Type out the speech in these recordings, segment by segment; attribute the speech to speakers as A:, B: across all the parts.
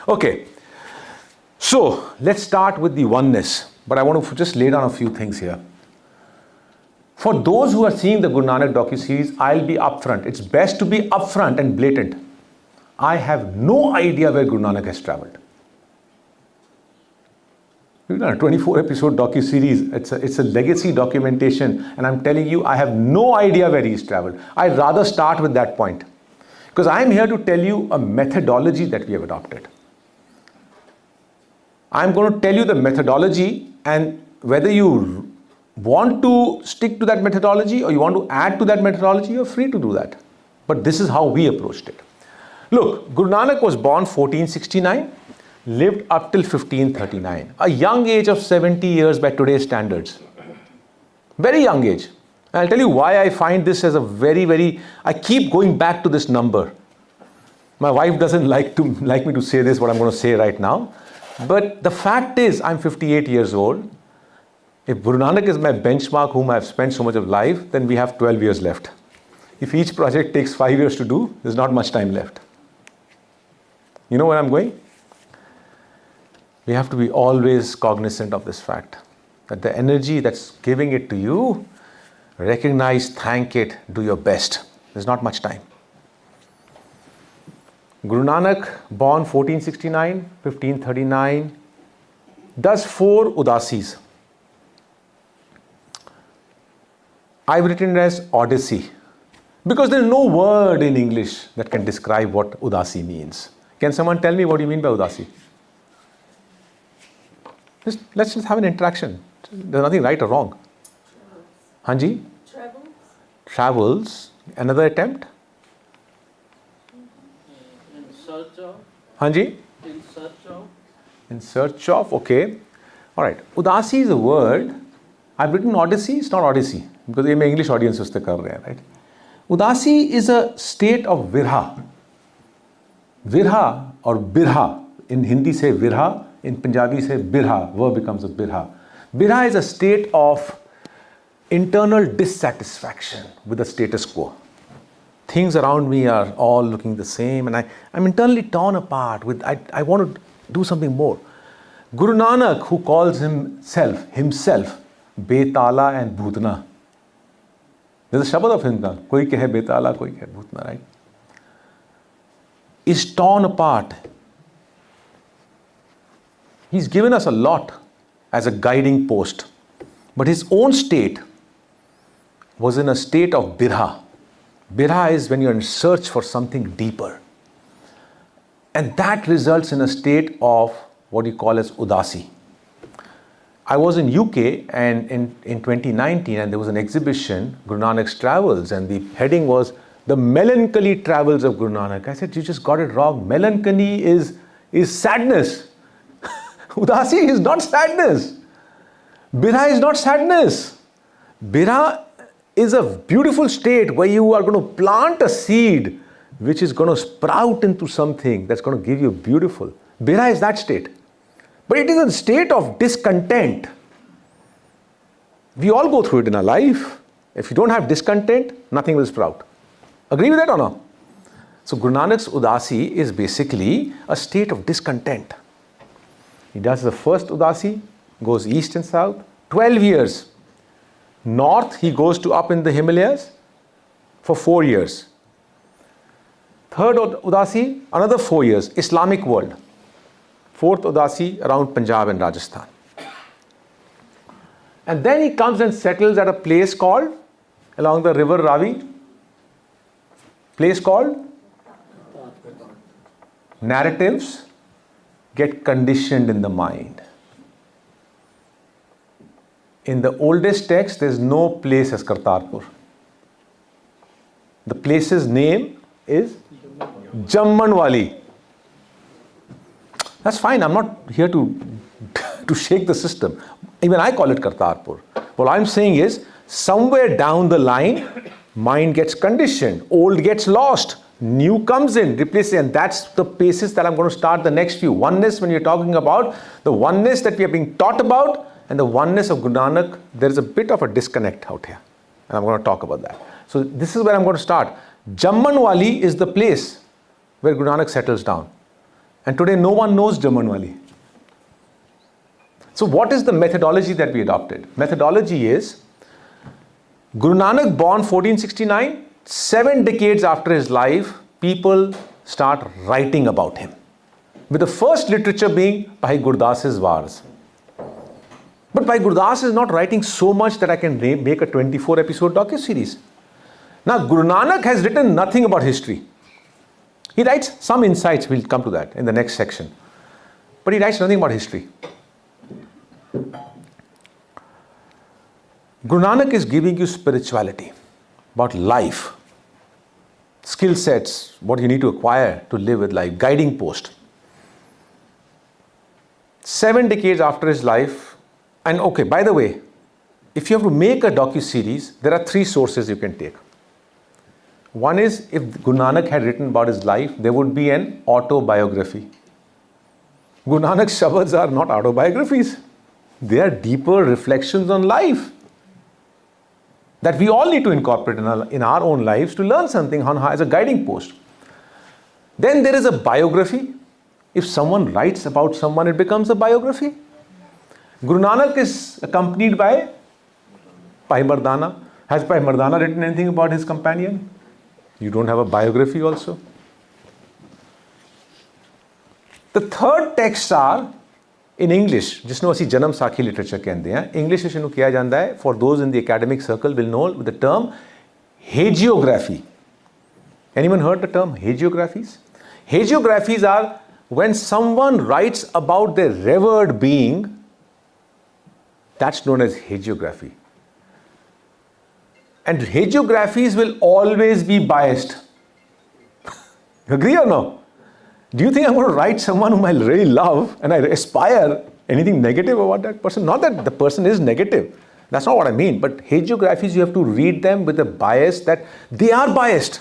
A: Okay, so let's start with the oneness. But I want to just lay down a few things here. For those who are seeing the Guru Nanak docu-series, I'll be upfront. It's best to be upfront and blatant. I have no idea where Guru Nanak has travelled. We've done a 24-episode docu-series. It's a legacy documentation. And I'm telling you, I have no idea where he's travelled. I'd rather start with that point. Because I'm here to tell you a methodology that we have adopted. I'm going to tell you the methodology, and whether you want to stick to that methodology or you want to add to that methodology, you're free to do that. But this is how we approached it. Look, Guru Nanak was born 1469, lived up till 1539. A young age of 70 years by today's standards. Very young age. And I'll tell you why I find this as a I keep going back to this number. My wife doesn't like me to say this, what I'm going to say right now. But the fact is, I'm 58 years old. If Guru Nanak is my benchmark, whom I've spent so much of life, then we have 12 years left. If each project takes 5 years to do, there's not much time left. You know where I'm going? We have to be always cognizant of this fact, that the energy that's giving it to you, recognize, thank it, do your best. There's not much time. Guru Nanak, born 1469, 1539, does 4 udasis. I've written it as Odyssey, because there is no word in English that can describe what udasi means. Can someone tell me what you mean by udasi? Let's just have an interaction. There's nothing right or wrong. Hanji?
B: Travels.
A: Travels. Another attempt?
B: In search of.
A: Hanji?
B: In search of.
A: In search of, okay. Alright. Udasi is a word. I've written Odyssey, it's not Odyssey. Because ये मैं English audience उससे कर रहे हैं, right? Udasi is a state of virha. Virha or birha. In Hindi say virha, in Punjabi say birha. Verb becomes a birha. Birha is a state of internal dissatisfaction with the status quo. Things around me are all looking the same, and I'm internally torn apart with, I want to do something more. Guru Nanak, who calls himself Betala and Bhutna. There's a shabad of him, koi kehe Betala, koi kehe Bhutna, right? Is torn apart. He's given us a lot as a guiding post. But his own state was in a state of birha. Birha is when you're in search for something deeper. And that results in a state of what you call as udasi. I was in UK and in 2019, and there was an exhibition, Guru Nanak's Travels, and the heading was The Melancholy Travels of Guru Nanak. I said, you just got it wrong. Melancholy is sadness. Udasi is not sadness. Birha is not sadness. Birha is a beautiful state where you are going to plant a seed which is going to sprout into something that's going to give you beautiful. Birha is that state. But it is a state of discontent. We all go through it in our life. If you don't have discontent, nothing will sprout. Agree with that or no? So Guru Nanak's Udasi is basically a state of discontent. He does the first Udasi, goes east and south, 12 years. North, he goes to up in the Himalayas for 4 years. Third Udasi, another 4 years, Islamic world. Fourth Udasi, around Punjab and Rajasthan. And then he comes and settles at a place called, along the river Ravi, place called narratives get conditioned in the mind. In the oldest text, there is no place as Kartarpur. The place's name is Jammanwali. That's fine. I'm not here to shake the system. Even I call it Kartarpur. What I'm saying is, somewhere down the line, mind gets conditioned, old gets lost, new comes in, replaces, and that's the basis that I'm going to start the next few. Oneness, when you're talking about the oneness that we are being taught about, and the oneness of Guru Nanak, there is a bit of a disconnect out here. And I'm going to talk about that. So this is where I'm going to start. Jammanwali is the place where Guru Nanak settles down. And today no one knows Jamanwali. So what is the methodology that we adopted? Methodology is Guru Nanak born 1469, 7 decades after his life, people start writing about him. With the first literature being Bhai Gurdas's Wars. But Bhai Gurdas is not writing so much that I can make a 24 episode docu-series. Now Guru Nanak has written nothing about history. He writes some insights, we'll come to that in the next section. But he writes nothing about history. Guru Nanak is giving you spirituality, about life, skill sets, what you need to acquire to live with life, guiding post. 7 decades after his life, and okay, by the way, if you have to make a docu-series, there are 3 sources you can take. One is, if Guru Nanak had written about his life, there would be an autobiography. Guru Nanak's shabads are not autobiographies. They are deeper reflections on life that we all need to incorporate in our own lives to learn something as a guiding post. Then there is a biography. If someone writes about someone, it becomes a biography. Guru Nanak is accompanied by Bhai Mardana. Has Bhai Mardana written anything about his companion? You don't have a biography also. The third texts are in English, जिसको ਅਸੀਂ जन्म साखी literature कहते हैं. English ਵਿੱਚ ਇਹਨੂੰ किया ਜਾਂਦਾ है. For those in the academic circle will know the term hagiography. Anyone heard the term hagiographies? Hagiographies are when someone writes about their revered being. That's known as hagiography. And hagiographies will always be biased. Agree or no? Do you think I'm going to write someone whom I really love and I aspire anything negative about that person? Not that the person is negative. That's not what I mean. But hagiographies, you have to read them with a bias that they are biased.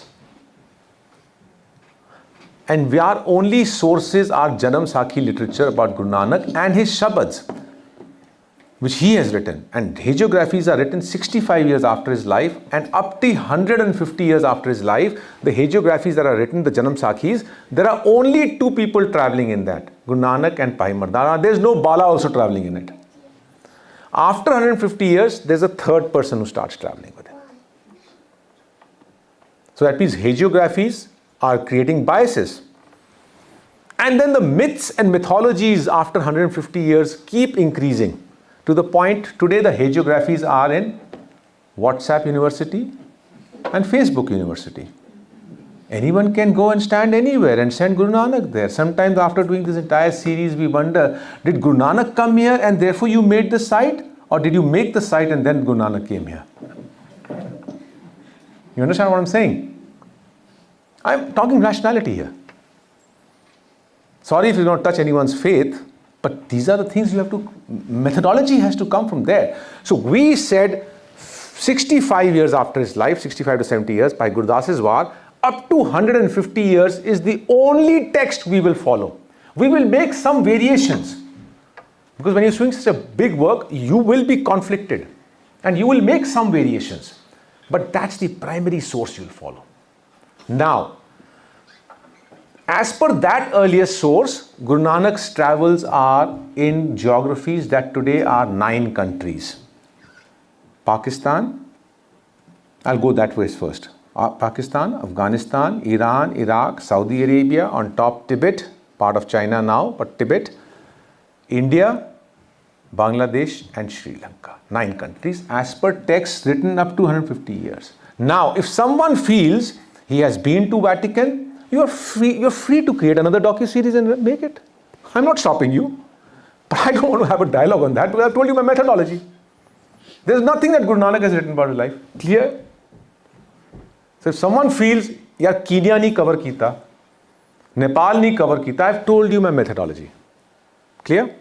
A: And our only sources are Janam Sakhi literature about Guru Nanak and his shabads, which he has written. And hagiographies are written 65 years after his life, and up to 150 years after his life, the hagiographies that are written, the Janam Sakhis, there are only 2 people traveling in that, Guru Nanak and Bhai Mardana. There's no Bala also traveling in it. After 150 years, there's a third person who starts traveling with it. So that means hagiographies are creating biases. And then the myths and mythologies after 150 years keep increasing. To the point, today the hagiographies are in WhatsApp University and Facebook University. Anyone can go and stand anywhere and send Guru Nanak there. Sometimes after doing this entire series, we wonder, did Guru Nanak come here and therefore you made the site? Or did you make the site and then Guru Nanak came here? You understand what I'm saying? I'm talking rationality here. Sorry if you don't touch anyone's faith, but these are the things you have to, methodology has to come from there. So we said 65 years after his life, 65 to 70 years, by Gurdas's War, up to 150 years is the only text we will follow. We will make some variations. Because when you're doing such a big work, you will be conflicted. And you will make some variations. But that's the primary source you'll follow. Now, as per that earlier source, Guru Nanak's travels are in geographies that today are 9 countries. Pakistan, I'll go that way first. Pakistan, Afghanistan, Iran, Iraq, Saudi Arabia, on top Tibet, part of China now, but Tibet, India, Bangladesh and Sri Lanka. 9 countries as per texts written up to 150 years. Now, if someone feels he has been to Vatican, you're free to create another docu-series and make it. I'm not stopping you. But I don't want to have a dialogue on that because I've told you my methodology. There's nothing that Guru Nanak has written about his life. Clear? So if someone feels, yaar Kenya nahi cover kita, Nepal nahi cover kita, I've told you my methodology. Clear?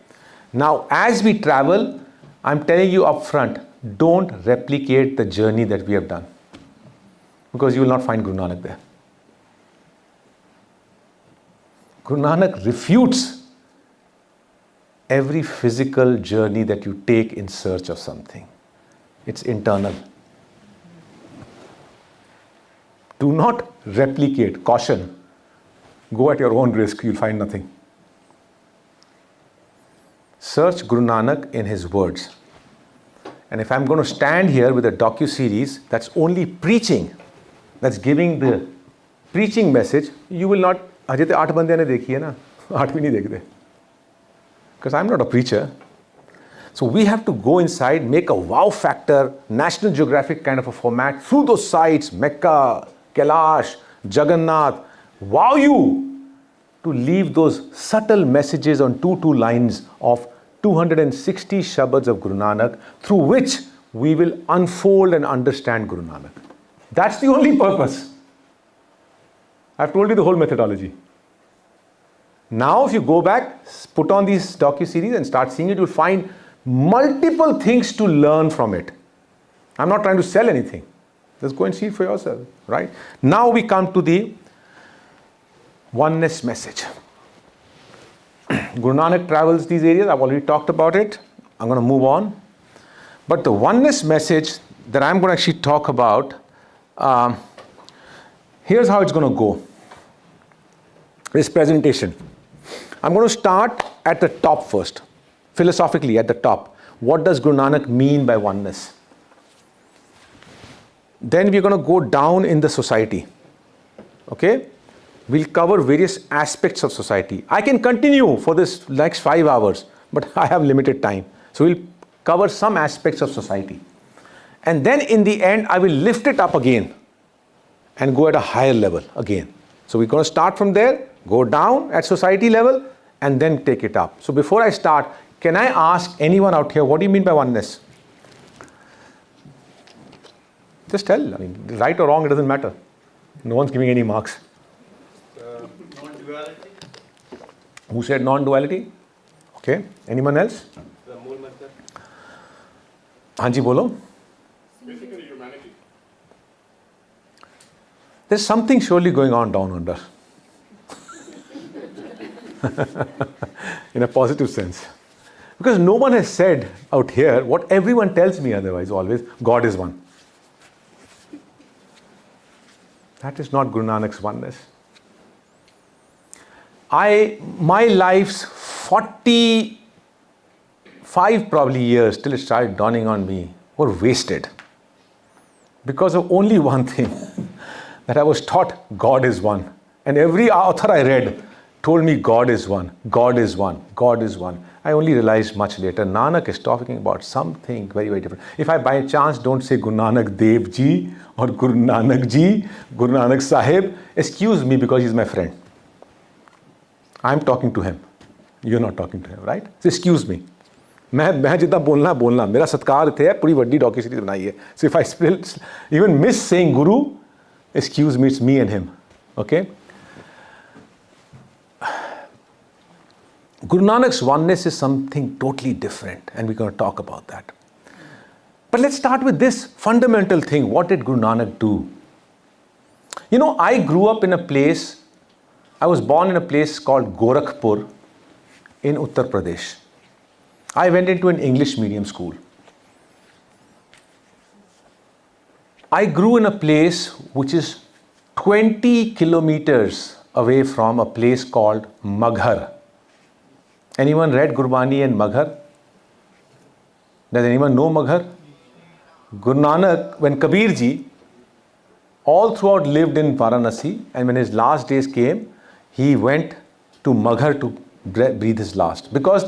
A: Now, as we travel, I'm telling you up front, don't replicate the journey that we have done. Because you will not find Guru Nanak there. Guru Nanak refutes every physical journey that you take in search of something. It's internal. Do not replicate. Caution. Go at your own risk. You'll find nothing. search Guru Nanak in his words. And if I'm going to stand here with a docu-series that's only preaching, that's giving the preaching message, you will not, Ajay तो 8 बंदे ने देखी है ना, 8 भी नहीं देखते. Because I'm not a preacher. So we have to go inside, make a wow factor, National Geographic kind of a format, through those sites, Mecca, Kailash, Jagannath, wow you to leave those subtle messages on two lines of 260 Shabads of Guru Nanak, through which we will unfold and understand Guru Nanak. That's the only purpose. I've told you the whole methodology. Now if you go back, put on these docu-series and start seeing it, you'll find multiple things to learn from it. I'm not trying to sell anything. Just go and see it for yourself, right? Now we come to the oneness message. Guru Nanak travels these areas. I've already talked about it. I'm going to move on. But the oneness message that I'm going to actually talk about, here's how it's going to go. This presentation. I'm going to start at the top first. Philosophically, at the top. What does Guru Nanak mean by oneness? Then we're going to go down in the society. Okay? We'll cover various aspects of society. I can continue for this next 5 hours, but I have limited time. So we'll cover some aspects of society. And then in the end, I will lift it up again and go at a higher level again. So we're going to start from there, go down at society level, and then take it up. So before I start, can I ask anyone out here, what do you mean by oneness? Just tell. I mean, right or wrong, it doesn't matter. No one's giving any marks.
B: Non-duality.
A: Who said non-duality? Okay. Anyone else?
C: The मूल मंत्र.
A: हाँ जी बोलो.
C: Basically humanity.
A: There's something surely going on down under. In a positive sense. Because no one has said out here what everyone tells me otherwise always, God is one. That is not Guru Nanak's oneness. My life's 45 probably years till it started dawning on me were wasted. Because of only one thing, that I was taught God is one. And every author I read told me God is one, God is one, God is one. I only realized much later, Nanak is talking about something very, very different. If I by chance don't say Guru Nanak Dev Ji or Guru Nanak Ji, Guru Nanak Sahib, excuse me because he's my friend. I'm talking to him. You're not talking to him, right? So excuse me. मैं जितना बोलना मेरा सत्कार थे पूरी वड्डी docu series बनाई है. So if I still even miss saying Guru, excuse me, it's me and him. Okay? Guru Nanak's oneness is something totally different, and we're going to talk about that. But let's start with this fundamental thing. What did Guru Nanak do? You know, I grew up in a place, I was born in a place called Gorakhpur in Uttar Pradesh. I went into an English medium school. I grew in a place which is 20 kilometers away from a place called Maghar. Anyone read Gurbani and Maghar? Does anyone know Maghar? Guru Nanak, when Kabir Ji all throughout lived in Varanasi, and when his last days came, he went to Maghar to breathe his last. Because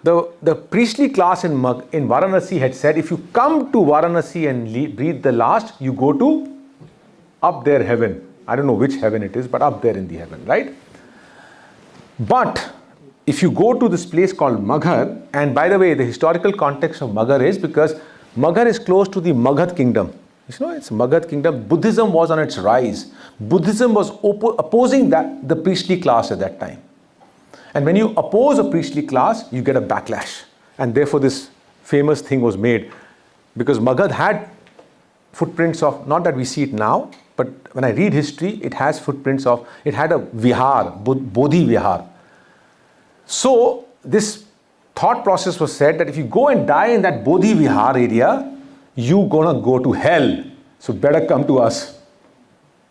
A: the priestly class in Varanasi had said, if you come to Varanasi and breathe the last, you go to up there heaven. I don't know which heaven it is, but up there in the heaven, right? But if you go to this place called Maghar, and by the way, the historical context of Maghar is because Maghar is close to the Magad kingdom. You know, it's Magad kingdom. Buddhism was on its rise. Buddhism was opposing the priestly class at that time. And when you oppose a priestly class, you get a backlash. And therefore this famous thing was made. Because Magad had footprints of, not that we see it now, but when I read history, it has footprints of, it had a vihar, Bodhi vihar. So this thought process was said that if you go and die in that Bodhi vihar area, you're gonna go to hell. So better come to us.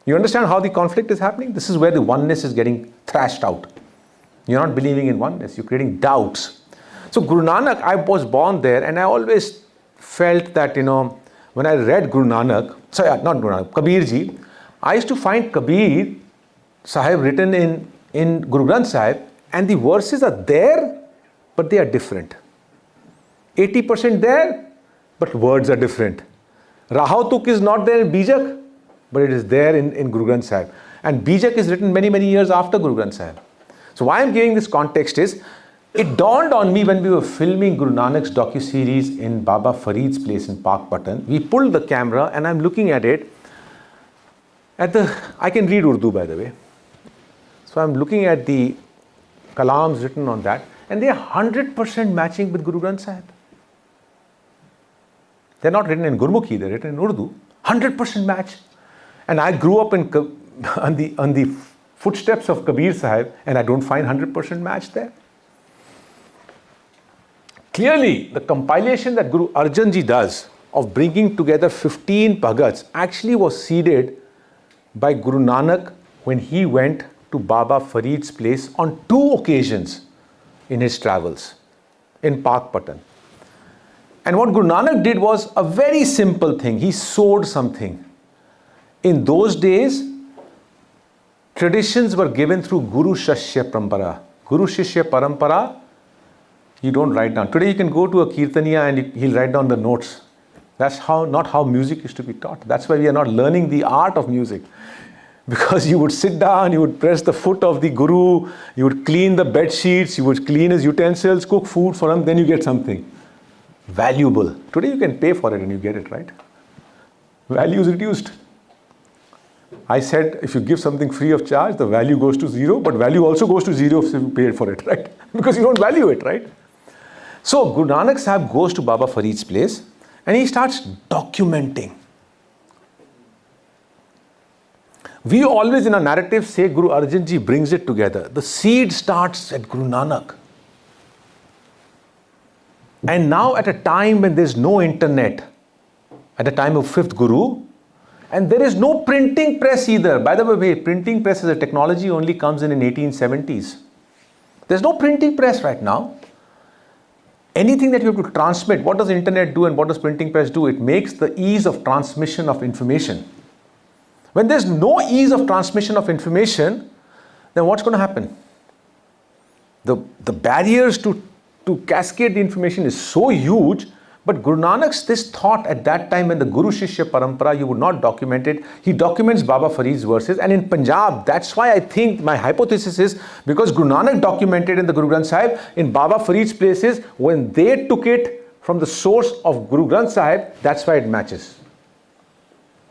A: You understand how the conflict is happening? This is where the oneness is getting thrashed out. You're not believing in oneness, you're creating doubts. So Guru Nanak, I was born there, and I always felt that, when I read Guru Nanak, sorry, not Guru Nanak, Kabir ji, I used to find Kabir Sahib written in Guru Granth Sahib, and the verses are there, but they are different. 80% there, but words are different. Rahav Tuk is not there in Bijak, but it is there in Guru Granth Sahib. And Bijak is written many, many years after Guru Granth Sahib. So why I'm giving this context is, it dawned on me when we were filming Guru Nanak's docu-series in Baba Farid's place in Park Patan. We pulled the camera and I'm looking at it. I can read Urdu, by the way. So I'm looking at the kalams written on that, and they are 100% matching with Guru Granth Sahib. They're not written in Gurmukhi, they're written in Urdu. 100% match. And I grew up on the footsteps of Kabir Sahib, and I don't find 100% match there. Clearly, the compilation that Guru Arjan Ji does of bringing together 15 Bhagats actually was seeded by Guru Nanak when he went to Baba Farid's place on 2 occasions in his travels in Park Patan. And what Guru Nanak did was a very simple thing. He sowed something. In those days, traditions were given through Guru Shashya Parampara. Guru Shishya Parampara, you don't write down. Today you can go to a Kirtaniya and he'll write down the notes. That's not how music used to be taught. That's why we are not learning the art of music. Because you would sit down, you would press the foot of the Guru, you would clean the bed sheets, you would clean his utensils, cook food for him, then you get something valuable. Today you can pay for it and you get it, right? Value is reduced. I said if you give something free of charge, the value goes to 0, but value also goes to 0 if you paid for it, right? Because you don't value it, right? So Guru Nanak Sahib goes to Baba Farid's place and he starts documenting. We always in our narrative say Guru Arjan Ji brings it together. The seed starts at Guru Nanak. And now at a time when there's no internet, at the time of 5th Guru, and there is no printing press either. By the way, printing press as a technology only comes in 1870s. There's no printing press right now. Anything that you have to transmit, what does internet do and what does printing press do? It makes the ease of transmission of information. When there's no ease of transmission of information, then what's going to happen? The barriers to cascade the information is so huge, but Guru Nanak's this thought at that time when the Guru Shishya Parampara, you would not document it. He documents Baba Farid's verses, and in Punjab, that's why I think my hypothesis is because Guru Nanak documented in the Guru Granth Sahib, in Baba Farid's places, when they took it from the source of Guru Granth Sahib, that's why it matches.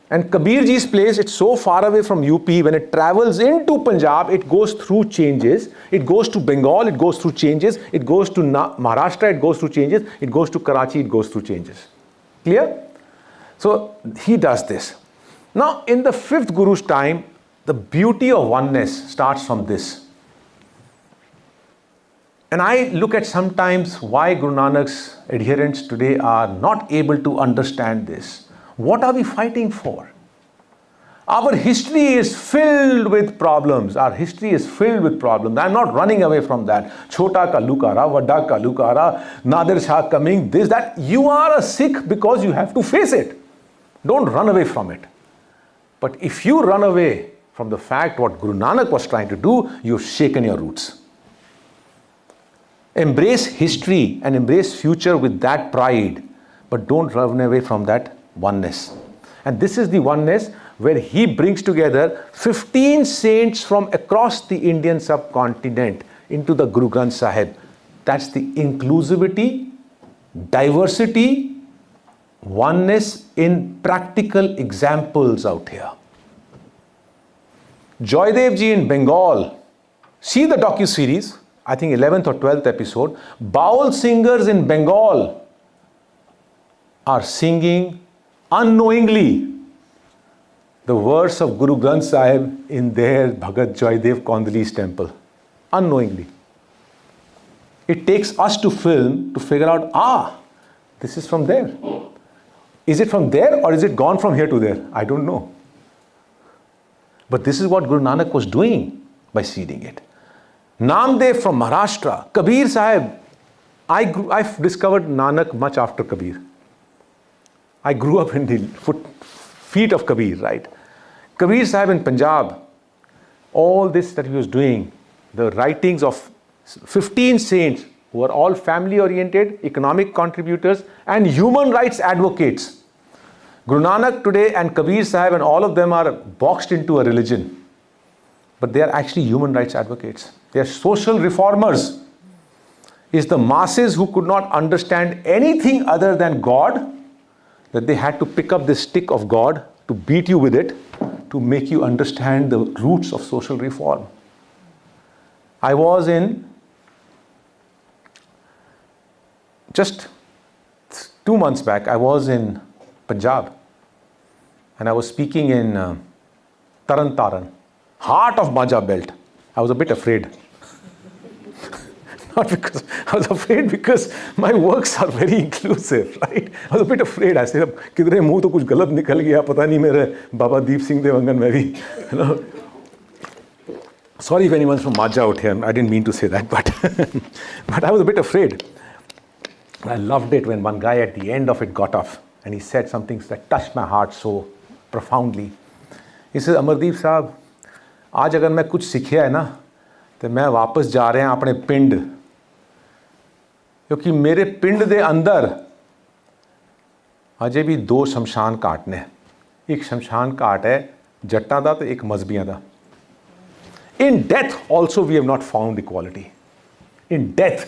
A: And Kabir Ji's place, it's so far away from UP, when it travels into Punjab, it goes through changes. It goes to Bengal, it goes through changes. It goes to Maharashtra, it goes through changes. It goes to Karachi, it goes through changes. Clear? So he does this. Now in the 5th Guru's time, the beauty of oneness starts from this. And I look at sometimes why Guru Nanak's adherents today are not able to understand this. What are we fighting for? Our history is filled with problems. Our history is filled with problems. I'm not running away from that. Chota ka lukara, vada ka lukara, Nadir Shah coming, this, that. You are a Sikh because you have to face it. Don't run away from it. But if you run away from the fact what Guru Nanak was trying to do, you've shaken your roots. Embrace history and embrace future with that pride, but don't run away from that oneness. And this is the oneness where he brings together 15 saints from across the Indian subcontinent into the Guru Granth Sahib. That's the inclusivity, diversity, oneness in practical examples out here. Joydev Ji in Bengal, see the docu-series, I think 11th or 12th episode. Baul singers in Bengal are singing unknowingly the verse of Guru Granth Sahib in their Bhagat Joydev Kondali's temple. Unknowingly. It takes us to film to figure out, this is from there. Is it from there or is it gone from here to there? I don't know. But this is what Guru Nanak was doing by seeding it. Namdev from Maharashtra, Kabir Sahib I've discovered Nanak much after Kabir. I grew up in the feet of Kabir, right? Kabir Sahib in Punjab, all this that he was doing, the writings of 15 saints who were all family oriented, economic contributors, and human rights advocates. Guru Nanak today and Kabir Sahib and all of them are boxed into a religion. But they are actually human rights advocates. They are social reformers. It's the masses who could not understand anything other than God that they had to pick up this stick of God to beat you with it to make you understand the roots of social reform. I was in just 2 months back, I was in Punjab and I was speaking in Taran Taran, heart of Majha belt. I was a bit afraid. Not because I was afraid, because my works are very inclusive, right? I was a bit afraid. I said, "Kidre muh to kuch galat nikal gaya, pata nahi mere Baba Deep Singh Devangan mein bhi." You know. Sorry if anyone's from Majha out here. I didn't mean to say that, but but I was a bit afraid. I loved it when one guy at the end of it got off and he said something that touched my heart so profoundly. He said, "Amardeep Sahab, आज अगर मैं कुछ सीखिया है ना, तो मैं वापस जा रहे हैं अपने पिंड, क्योंकि मेरे पिंड दे अंदर अजे भी 2 शमशान घाट ने। एक शमशान घाट है जट्टां दा ते एक मजहबियां दा। In death also we have not found equality. In death,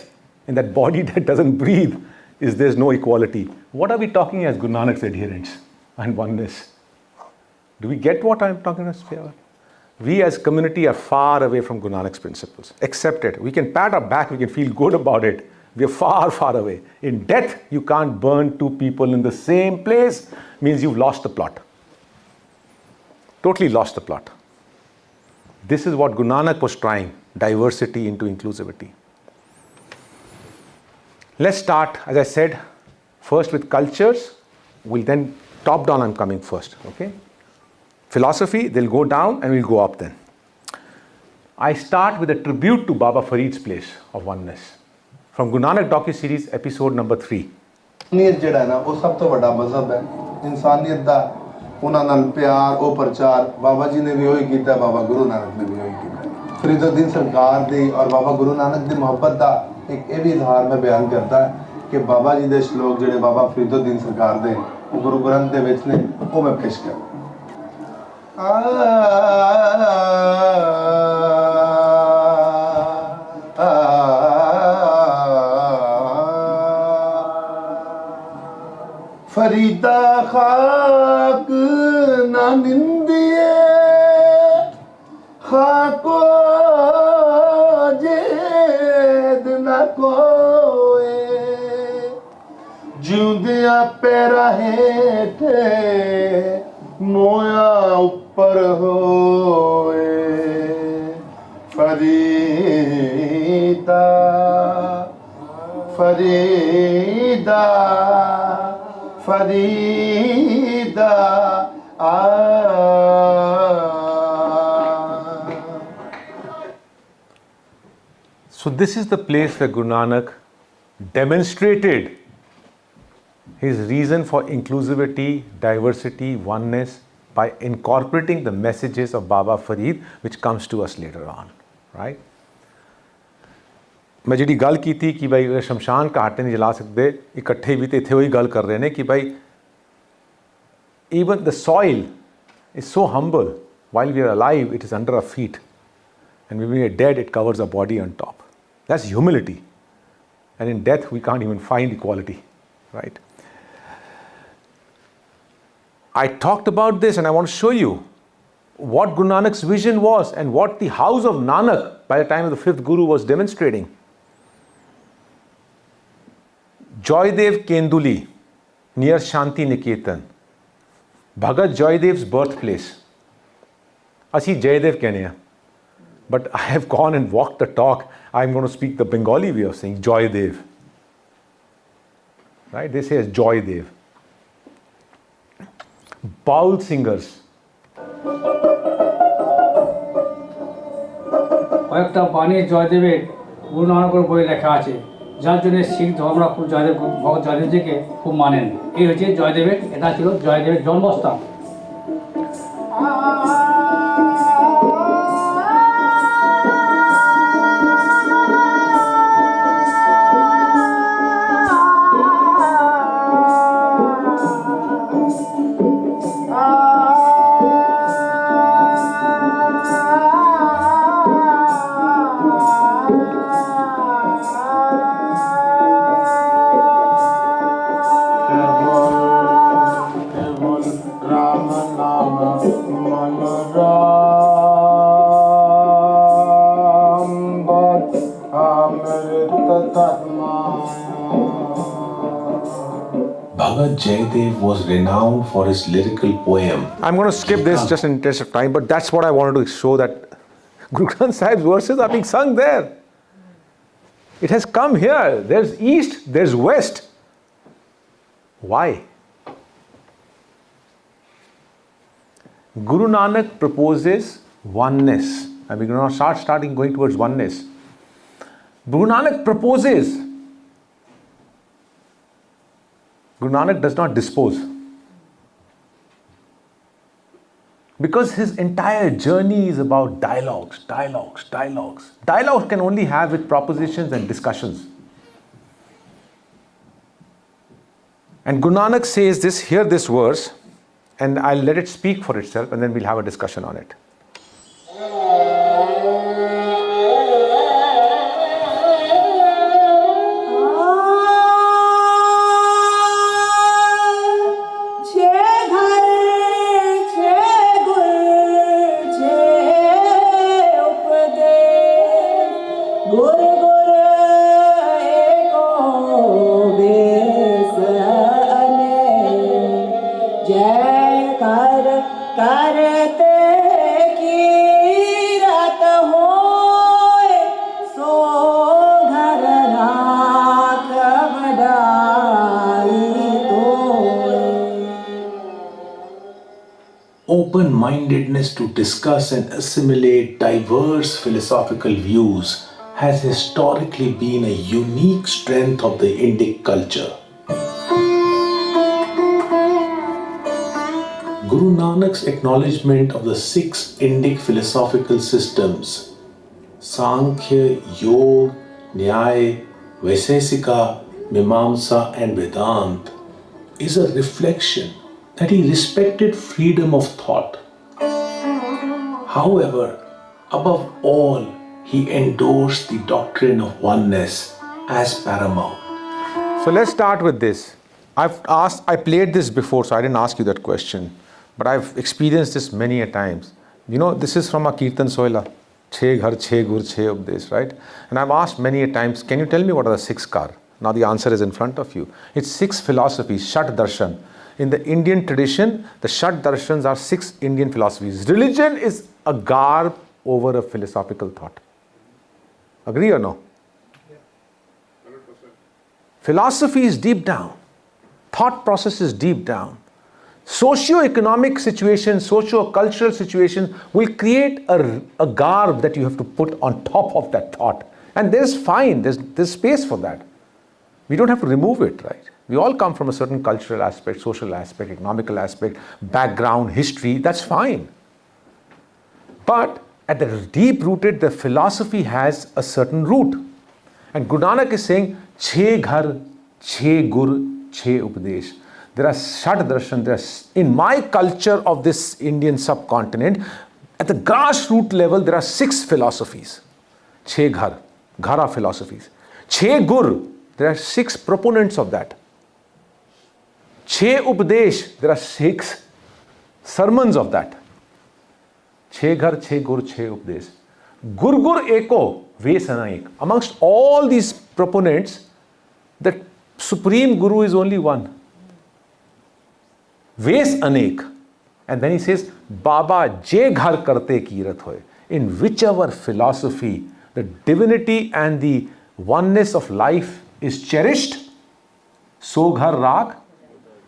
A: in that body that doesn't breathe, there's no equality. What are we talking as Guru Nanak's adherents and oneness? Do we get what I'm talking about? We as community are far away from Guru Nanak's principles. Accept it. We can pat our back, we can feel good about it. We are far, far away. In death, you can't burn 2 people in the same place. Means you've lost the plot. Totally lost the plot. This is what Guru Nanak was trying, diversity into inclusivity. Let's start, as I said, first with cultures. We'll then, top down I'm coming first, okay? Philosophy, they'll go down and we'll go up then. I start with a tribute to Baba Farid's place of oneness. From Guru Nanak docu-series, episode number 3.
D: इंसानियत ਜਿਹੜਾ ਹੈ ਨਾ ਉਹ ਸਭ ਤੋਂ ਵੱਡਾ ਮਜ਼ਹਬ ਹੈ। ਇਨਸਾਨੀਅਤ ਦਾ ਉਹਨਾਂ ਨਾਲ ਪਿਆਰ ਉਹ ਪ੍ਰਚਾਰ ਬਾਬਾ ਜੀ ਨੇ ਵੀ ਉਹੀ ਕੀਤਾ, ਬਾਬਾ ਗੁਰੂ ਨਾਨਕ ਨੇ ਵੀ ਉਹੀ ਕੀਤਾ। ਫਰੀਦੁੱਦੀਨ ਸਰਕਾਰ ਦੀ ਔਰ ਬਾਬਾ ਗੁਰੂ ਨਾਨਕ ਦੀ ਮੁਹੱਬਤ ਦਾ ਇੱਕ ਇਹ ਵੀ ਇਜ਼ਹਾਰ ਮੈਂ ਬਿਆਨ ਕਰਦਾ ਕਿ ਬਾਬਾ ਜੀ ਦੇ ਸ਼ਲੋਕ ਜਿਹੜੇ ਬਾਬਾ ਫਰੀਦੁੱਦੀਨ ਸਰਕਾਰ ਦੇ ਉਹ ਗੁਰੂ ਗ੍ਰੰਥ ਦੇ ਵਿੱਚ ਨੇ, ਉਹ ਮੈਂ ਪੇਸ਼ ਕਰਾਂ। फरीदा खाक ना निंदिए खाको जेद ना कोए जिंदिया पैरा हेठे मोया ऊपर होए Farida Farida Farida
A: So this is the place where Guru Nanak demonstrated his reason for inclusivity, diversity, oneness by incorporating the messages of Baba Farid, which comes to us later on, right? मैं जी गल की थी कि भाई शमशान घाट नहीं जला सकते, इकट्ठे भी तो इतने वही गल कर रहे हैं कि भाई even the soil is so humble. While we are alive, it is under our feet, and when we are dead, it covers our body on top. That's humility. And in death, we can't even find equality, right? I talked about this, and I want to show you what Guru Nanak's vision was and what the house of Nanak by the time of the 5th Guru was demonstrating. Joydev Kenduli, near Shanti Niketan, Bhagat Joydev's birthplace. Asi Jaydev kehne hain. But I have gone and walked the talk. I'm going to speak the Bengali way of saying Joydev. Right? They say as Joydev. Baul singers.
E: কয়েকটা বাণী জয়দেবের গুরু নানকের বই লেখা আছে। যার জন্য শিখ ধর্মরা খুব জয়দেব ভগৎ জয়দেবজিকে খুব মানেন। এই হচ্ছে জয়দেবের, এটা ছিল জয়দেবের জন্মস্থান।
A: Bhagat Jayadev was renowned for his lyrical poem. I'm going to skip this just in interest of time, but that's what I wanted to show, that Guru Granth Sahib's verses are being sung there. It has come here. There's east, there's west. Why? Guru Nanak proposes oneness. And we're going to start going towards oneness. Guru Nanak proposes. Guru Nanak does not dispose. Because his entire journey is about dialogues. Dialogues can only have with propositions and discussions. And Guru Nanak says this, hear this verse, and I'll let it speak for itself, and then we'll have a discussion on it. Open-mindedness to discuss and assimilate diverse philosophical views has historically been a unique strength of the Indic culture. Guru Nanak's acknowledgement of the 6 Indic philosophical systems, Sankhya, Yoga, Nyaya, Vaisesika, Mimamsa and Vedanta, is a reflection that he respected freedom of thought. However, above all, he endorsed the doctrine of oneness as paramount. So let's start with this. I played this before, so I didn't ask you that question, but I've experienced this many a times. You know, this is from a Kirtan Soila, Chhe Ghar, Chhe Gur, Chhe Updesh, right? And I've asked many a times, can you tell me what are the 6 kar? Now the answer is in front of you. It's 6 philosophies, Shat Darshan. In the Indian tradition, the Shat Darshans are 6 Indian philosophies. Religion is a garb over a philosophical thought. Agree or no?
C: Yeah. 100%.
A: Philosophy is deep down. Thought process is deep down. Socio-economic situation, socio-cultural situation will create a garb that you have to put on top of that thought. And there's space for that. We don't have to remove it, right? We all come from a certain cultural aspect, social aspect, economical aspect, background, history, that's fine. But at the deep rooted, the philosophy has a certain root. And Guru Nanak is saying, Chhe Ghar, Chhe Gur, Chhe Updesh. There are Shat Darshan, in my culture of this Indian subcontinent, at the grassroots level, there are 6 philosophies. Chhe Ghar, Ghara philosophies. Chhe Gur, there are 6 proponents of that. Chhe Updesh, there are 6 sermons of that. Chhe Ghar, Chhe Gur, Chhe Updesh. Gur Gur Eko, Ves Anaik. Amongst all these proponents, the supreme Guru is only one. Ves Anek. And then he says, Baba Je Ghar Karte Kirat Hoy. In whichever philosophy the divinity and the oneness of life is cherished, so ghar raag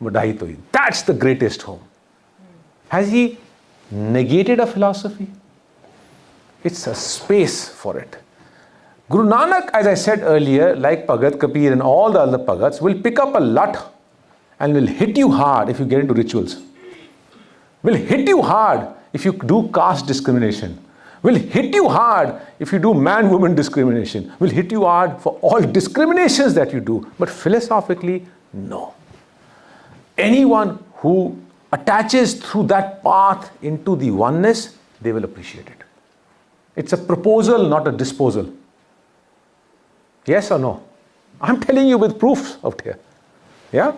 A: vadai toi. That's the greatest home. Has he negated a philosophy? It's a space for it. Guru Nanak, as I said earlier, like Bhagat Kabir and all the other Bhagats, will pick up a lot and will hit you hard if you get into rituals. Will hit you hard if you do caste discrimination. Will hit you hard if you do man-woman discrimination. Will hit you hard for all discriminations that you do. But philosophically, no. Anyone who attaches through that path into the oneness, they will appreciate it. It's a proposal, not a disposal. Yes or no? I'm telling you with proofs out here. Yeah?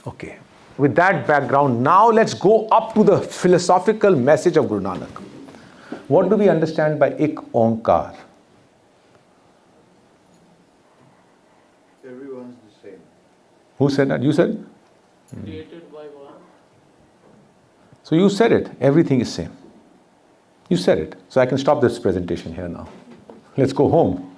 A: Okay. With that background, now let's go up to the philosophical message of Guru Nanak. What do we understand by Ik Onkar?
C: Everyone's the same.
A: Who said that? You said?
B: Created by one.
A: So you said it. Everything is same. You said it. So I can stop this presentation here now. Let's go home.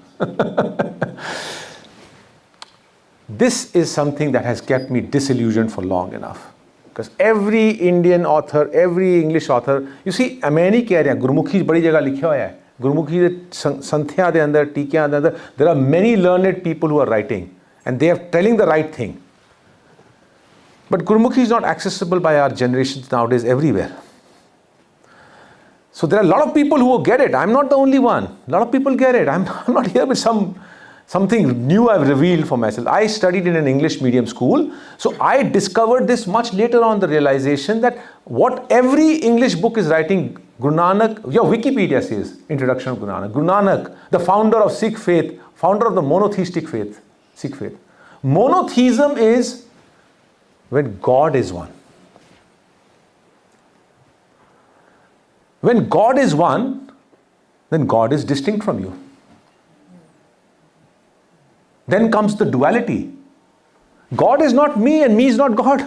A: This is something that has kept me disillusioned for long enough. Because every Indian author, every English author, you see, मैं नहीं कह रहा, गुरमुखी बड़ी जगह लिखा हुआ है. गुरमुखी संध्या दे अंदर, टीकियां दे अंदर, there are many learned people who are writing and they are telling the right thing. But Gurmukhi is not accessible by our generations nowadays everywhere. So there are a lot of people who get it. I'm not the only one. A lot of people get it. I'm not here with something new I've revealed for myself. I studied in an English medium school. So I discovered this much later on, the realization that what every English book is writing, Guru Nanak, your Wikipedia says, Introduction of Guru Nanak. Guru Nanak, the founder of Sikh faith, founder of the monotheistic faith, Sikh faith. Monotheism is when God is one. When God is one, then God is distinct from you. Then comes the duality. God is not me and me is not God.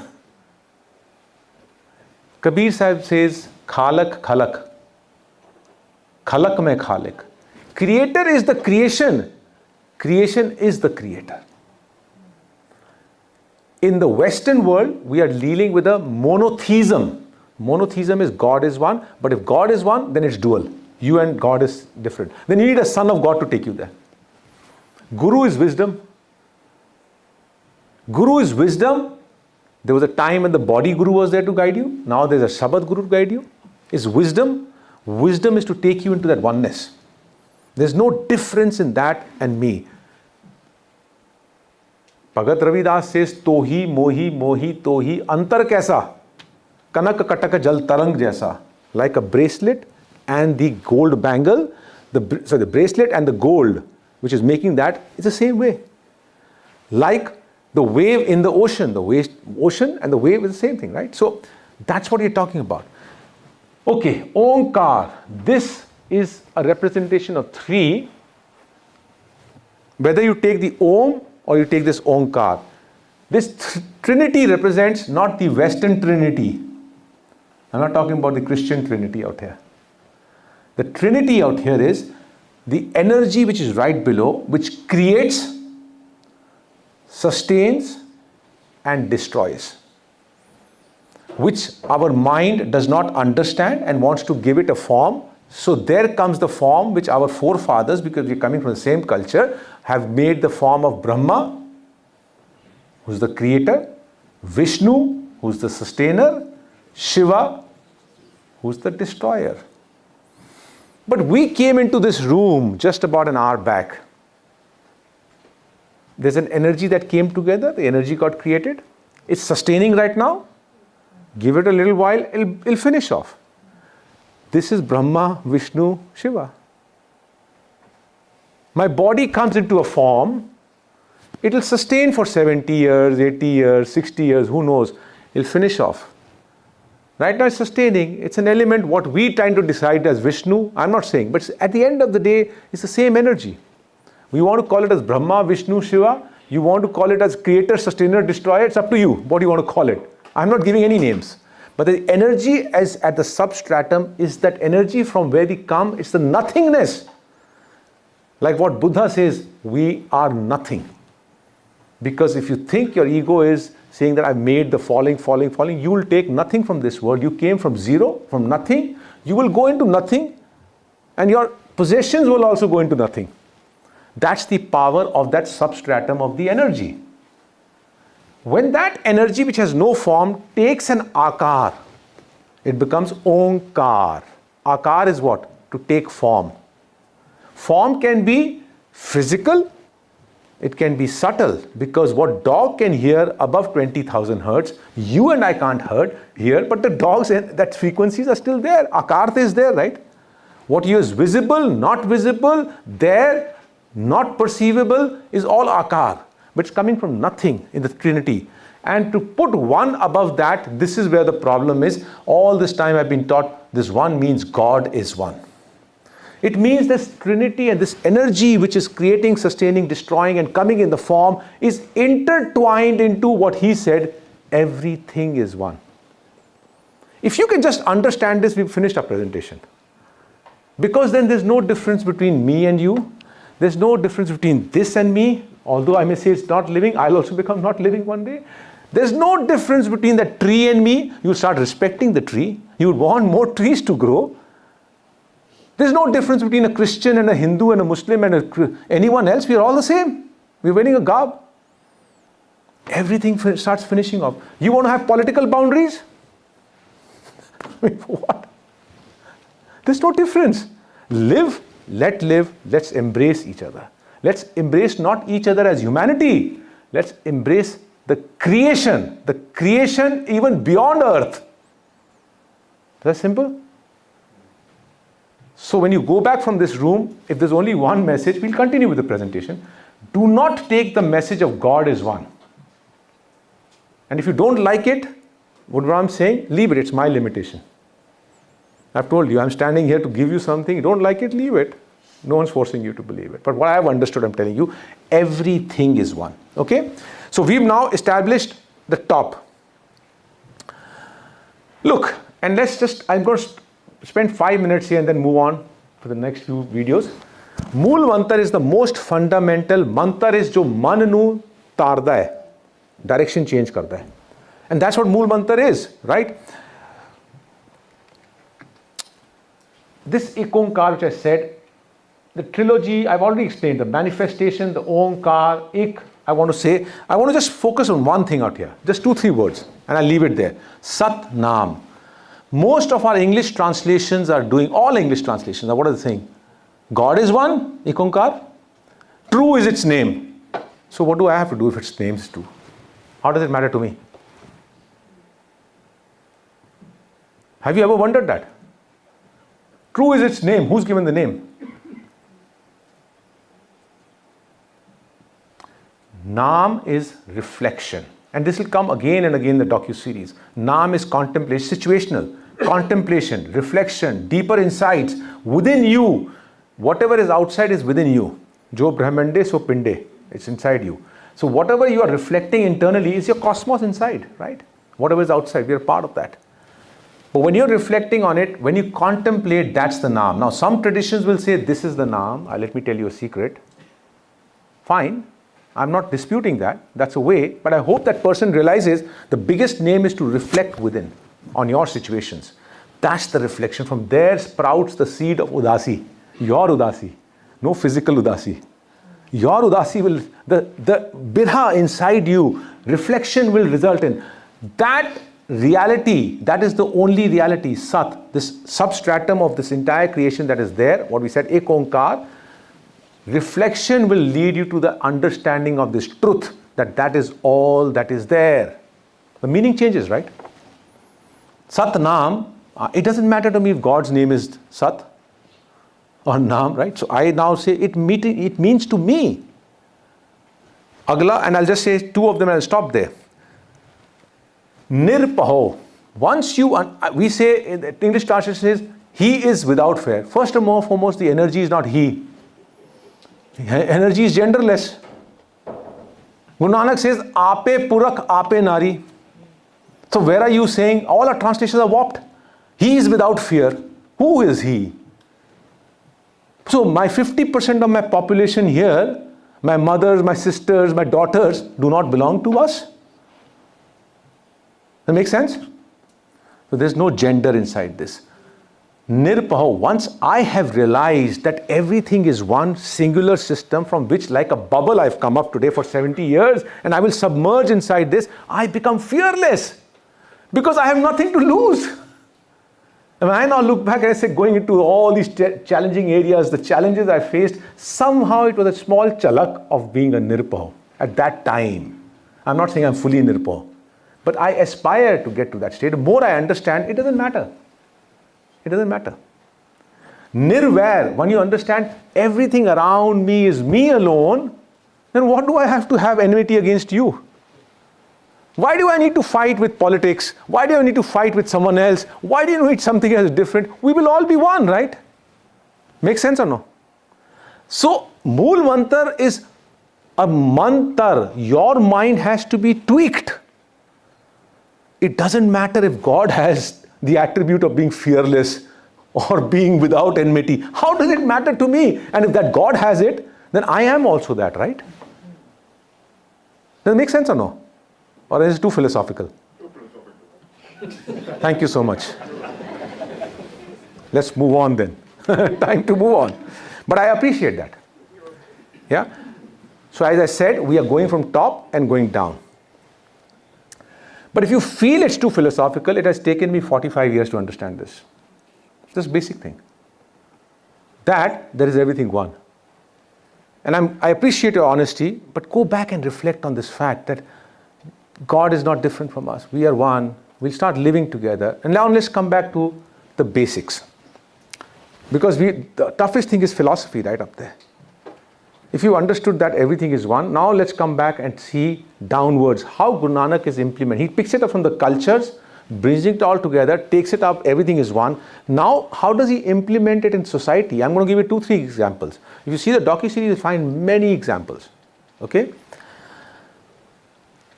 A: Kabir Sahib says, Khalak Khalak. Khalak mein Khalik. Creator is the creation. Creation is the creator. In the Western world, we are dealing with a monotheism. Monotheism is God is one, but if God is one, then it's dual. You and God is different. Then you need a son of God to take you there. Guru is wisdom. Guru is wisdom. There was a time when the body Guru was there to guide you. Now there's a Shabad Guru to guide you. Is wisdom. Wisdom is to take you into that oneness. There's no difference in that and me. Bhagat Ravidas says, Tohi, Mohi, Mohi, Tohi, Antar kaisa? Kanak Kataka Jal Tarang jaisa. Like a bracelet and the gold bangle, the bracelet and the gold, which is making that, it's the same way. Like the wave in the ocean, ocean and the wave is the same thing, right? So that's what you're talking about. Okay, Onkar. This is a representation of three. Whether you take the Om or you take this Onkar. This Trinity represents not the Western Trinity. I'm not talking about the Christian Trinity out here. The Trinity out here is the energy which is right below, which creates, sustains, and destroys, which our mind does not understand and wants to give it a form. So there comes the form which our forefathers, because we're coming from the same culture, have made the form of Brahma, who's the creator, Vishnu, who's the sustainer, Shiva, who's the destroyer. But we came into this room just about an hour back. There's an energy that came together, the energy got created. It's sustaining right now. Give it a little while, it'll finish off. This is Brahma, Vishnu, Shiva. My body comes into a form, it'll sustain for 70 years, 80 years, 60 years, who knows, it'll finish off. Right now it's sustaining, it's an element, what we trying to decide as Vishnu, I'm not saying, but at the end of the day, it's the same energy. We want to call it as Brahma, Vishnu, Shiva, you want to call it as creator, sustainer, destroyer, it's up to you, what do you want to call it. I'm not giving any names. But the energy as at the substratum is that energy from where we come, it's the nothingness. Like what Buddha says, we are nothing. Because if you think your ego is saying that I've made the falling, you will take nothing from this world. You came from zero, from nothing. You will go into nothing and your possessions will also go into nothing. That's the power of that substratum of the energy. When that energy which has no form takes an akar, it becomes onkar. Akar is what? To take form. Form can be physical, it can be subtle, because what dog can hear above 20,000 hertz, you and I can't hear, but the dogs and that frequencies are still there. Akar is there, right? What is visible, not visible, there, not perceivable, is all akar, but it's coming from nothing in the Trinity. And to put one above that, this is where the problem is. All this time I've been taught this one means God is one. It means this Trinity and this energy which is creating, sustaining, destroying and coming in the form is intertwined into what he said, everything is one. If you can just understand this, we've finished our presentation. Because then there's no difference between me and you. There's no difference between this and me. Although I may say it's not living, I'll also become not living one day. There's no difference between the tree and me. You'll start respecting the tree. You would want more trees to grow. There's no difference between a Christian and a Hindu and a Muslim and anyone else. We are all the same. We're wearing a garb. Everything starts finishing off. You want to have political boundaries? What? There's no difference. Live, let's embrace each other. Let's embrace not each other as humanity. Let's embrace the creation even beyond earth. That's simple. So when you go back from this room, if there's only one message, we'll continue with the presentation. Do not take the message of God is one. And if you don't like it, what I'm saying, leave it. It's my limitation. I've told you, I'm standing here to give you something. You don't like it, leave it. No one's forcing you to believe it. But what I have understood, I'm telling you, everything is one. Okay? So we've now established the top. Look, and I'm going to spend 5 minutes here and then move on for the next few videos. Mool mantra is the most fundamental. Mantra is jo man nu tarda hai. Direction change karta hai. And that's what Mool mantra is, right? This Ikonkar which I said, the trilogy, I've already explained, the manifestation, the Onkar, Ik, I want to just focus on one thing out here, just 2-3 words, and I'll leave it there. Sat Nam. Most of our English translations are doing, all English translations, what are they saying? God is one, Ikonkar. True is its name. So what do I have to do if its name is true? How does it matter to me? Have you ever wondered that? True is its name. Who's given the name? Naam is reflection. And this will come again and again in the docu-series. Naam is contemplation, situational. Contemplation, reflection, deeper insights within you. Whatever is outside is within you. Jo Brahmande so Pinde. It's inside you. So whatever you are reflecting internally is your cosmos inside, right? Whatever is outside, we are part of that. But when you're reflecting on it, when you contemplate, that's the Naam. Now some traditions will say this is the Naam. Let me tell you a secret. Fine. I'm not disputing that. That's a way. But I hope that person realizes the biggest name is to reflect within on your situations. That's the reflection. From there sprouts the seed of Udasi. Your Udasi. No physical Udasi. Your Udasi will, the Birha inside you, reflection will result in. That reality, that is the only reality, Sat, this substratum of this entire creation that is there, what we said, Ek Onkar. Reflection will lead you to the understanding of this truth, that is all that is there. The meaning changes, right? Sat Naam, it doesn't matter to me if God's name is Sat or Naam, right? So I now say it means to me. Agla, and I'll just say 2 of them and I'll stop there. Nirpaho. Once we say, in the English translation says, he is without fear. First and foremost, the energy is not he. Energy is genderless. Guru Nanak says, Ape Purak, Ape Nari. So where are you saying? All our translations are warped. He is without fear. Who is he? So my 50% of my population here, my mothers, my sisters, my daughters, do not belong to us. That makes sense? So there's no gender inside this. Nirpaho, once I have realized that everything is one singular system from which, like a bubble, I've come up today for 70 years and I will submerge inside this, I become fearless because I have nothing to lose. And when I now look back and I say, going into all these challenging areas, the challenges I faced, somehow it was a small chalak of being a Nirpaho at that time. I'm not saying I'm fully Nirpaho, but I aspire to get to that state. The more I understand, it doesn't matter. It doesn't matter. Nirvair, when you understand everything around me is me alone, then what do I have to have enmity against you? Why do I need to fight with politics? Why do I need to fight with someone else? Why do you need something else different? We will all be one, right? Make sense or no? So, Mool Mantar is a mantar. Your mind has to be tweaked. It doesn't matter if God has the attribute of being fearless or being without enmity. How does it matter to me? And if that God has it, then I am also that, right? Does it make sense or no? Or is it too philosophical?
C: Too philosophical.
A: Thank you so much. Let's move on then. Time to move on. But I appreciate that. Yeah? So as I said, we are going from top and going down. But if you feel it's too philosophical, it has taken me 45 years to understand this. This basic thing. That there is everything one. And I appreciate your honesty, but go back and reflect on this fact that God is not different from us. We are one. We'll start living together. And now let's come back to the basics. Because the toughest thing is philosophy right up there. If you understood that everything is one, now let's come back and see downwards how Guru Nanak is implementing. He picks it up from the cultures, brings it all together, takes it up, everything is one. Now, how does he implement it in society? I'm going to give you 2-3 examples. If you see the docu-series, you'll find many examples. Okay?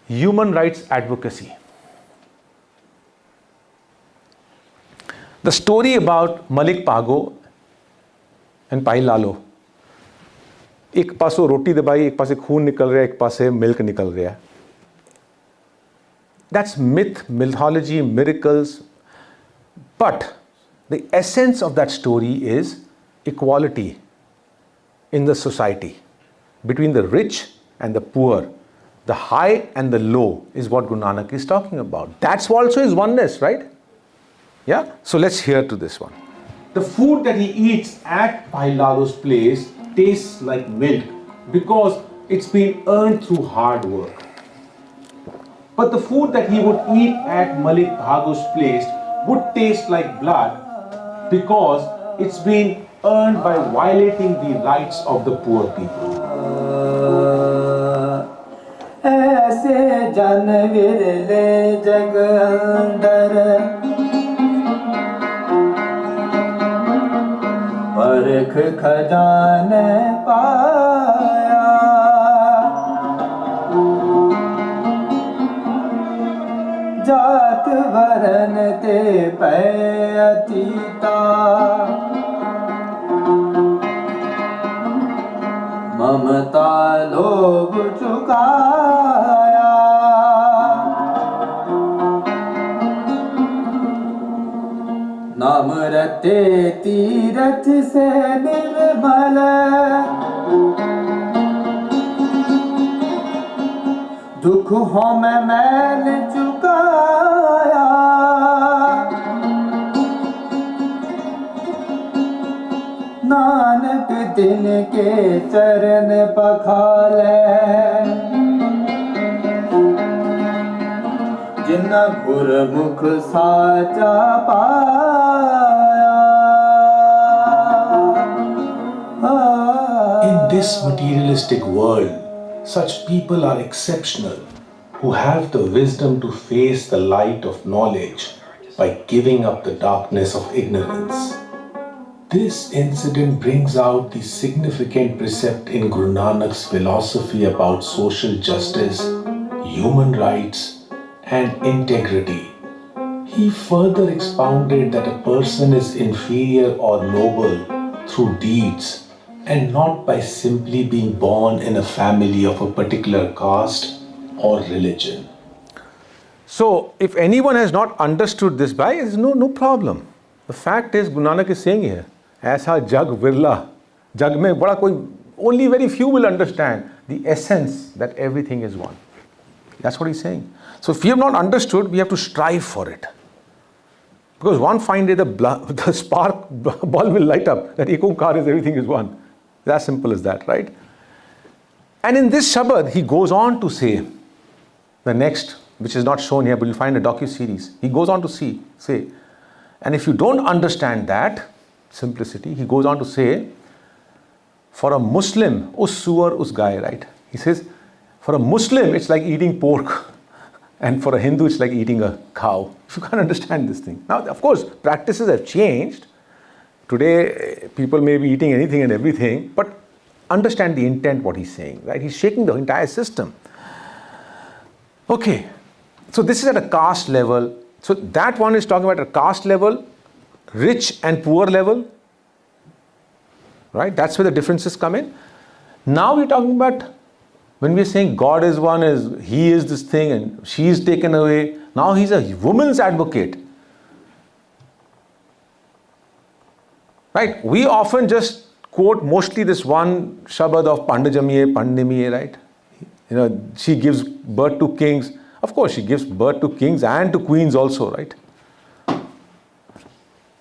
A: Human rights advocacy. The story about Malik Pago and Pai Lalo. एक पासों रोटी दबाई, एक पासे खून निकल रहा है, एक पासे मिल्क निकल रहा है. That's myth, mythology, miracles. But the essence of that story is equality in the society between the rich and the poor. The high and the low is what Guru Nanak is talking about. That's also his oneness, right? Yeah? So let's hear to this one. The food that he eats at Pai Lalo's place tastes like milk because it's been earned through hard work. But the food that he would eat at Malik Bhago's place would taste like blood because it's been earned by violating the rights of the poor people.
F: ऐसे जन विरले जग अंदर परख खजाने पाया जात वरन ते पै अतीता ममता लोभ चुकाया नाम रते तीरथ से निर्मल दुख हो मैं मैल चुकाया नानक दिन के चरण पखाले जिन्ना गुरमुख साचा पाया.
A: In this materialistic world, such people are exceptional who have the wisdom to face the light of knowledge by giving up the darkness of ignorance. This incident brings out the significant precept in Guru Nanak's philosophy about social justice, human rights, and integrity. He further expounded that a person is inferior or noble through deeds and not by simply being born in a family of a particular caste or religion. So, if anyone has not understood this by, there's no problem. The fact is, Guru Nanak is saying here, ऐसा जग विरला, जग में बड़ा कोई, only very few will understand the essence that everything is one. That's what he's saying. So if we have not understood, we have to strive for it. Because one fine day the spark bulb will light up that Ekokar is everything is one. It's as simple as that, right? And in this Shabad, he goes on to say, the next, which is not shown here, but you'll find a docu-series. He goes on to say, and if you don't understand that simplicity, he goes on to say, for a Muslim, us suwar, us gai, right? He says, for a Muslim, it's like eating pork. And for a Hindu, it's like eating a cow. If you can't understand this thing. Now, of course, practices have changed. Today, people may be eating anything and everything, but understand the intent, what he's saying, right? He's shaking the entire system. Okay, so this is at a caste level. So that one is talking about a caste level, rich and poor level, right? That's where the differences come in. Now we're talking about, when we're saying God is one, he is this thing and she is taken away. Now he's a woman's advocate. Right? We often just quote mostly this one Shabad of Pandamiye, right? You know, she gives birth to kings. Of course, she gives birth to kings and to queens also, right?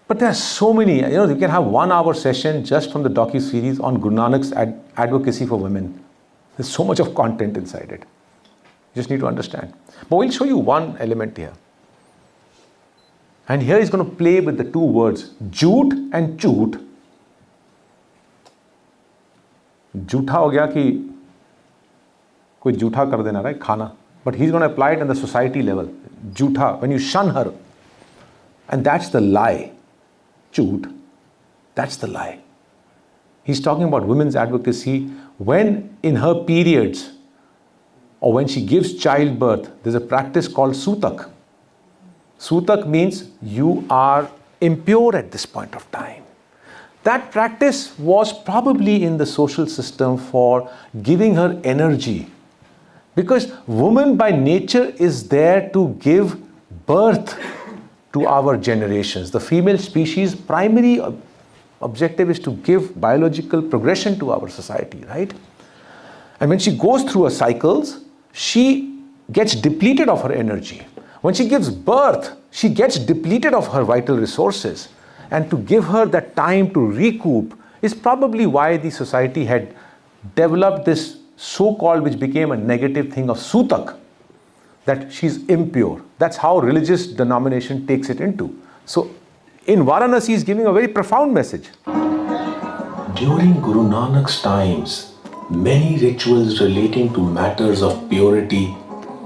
A: But there are so many, you can have 1 hour session just from the docu-series on Guru Nanak's advocacy for women. There's so much of content inside it. You just need to understand. But we'll show you one element here. And here he's going to play with the two words, jhoot and choot. Jhootha ho gaya ki koi jhootha kar dena, right? Khana. But he's going to apply it on the society level. Jhootha, when you shun her. And that's the lie. Choot. That's the lie. He's talking about women's advocacy when in her periods or when she gives childbirth, there's a practice called sutak. Sutak means you are impure at this point of time. That practice was probably in the social system for giving her energy. Because woman by nature is there to give birth to our generations. The female species' primary objective is to give biological progression to our society, right? And when she goes through her cycles, she gets depleted of her energy. When she gives birth, she gets depleted of her vital resources. And to give her that time to recoup is probably why the society had developed this so-called, which became a negative thing of sutak, that she's impure. That's how religious denomination takes it into. So in Varanasi, he's giving a very profound message.
G: During Guru Nanak's times, many rituals relating to matters of purity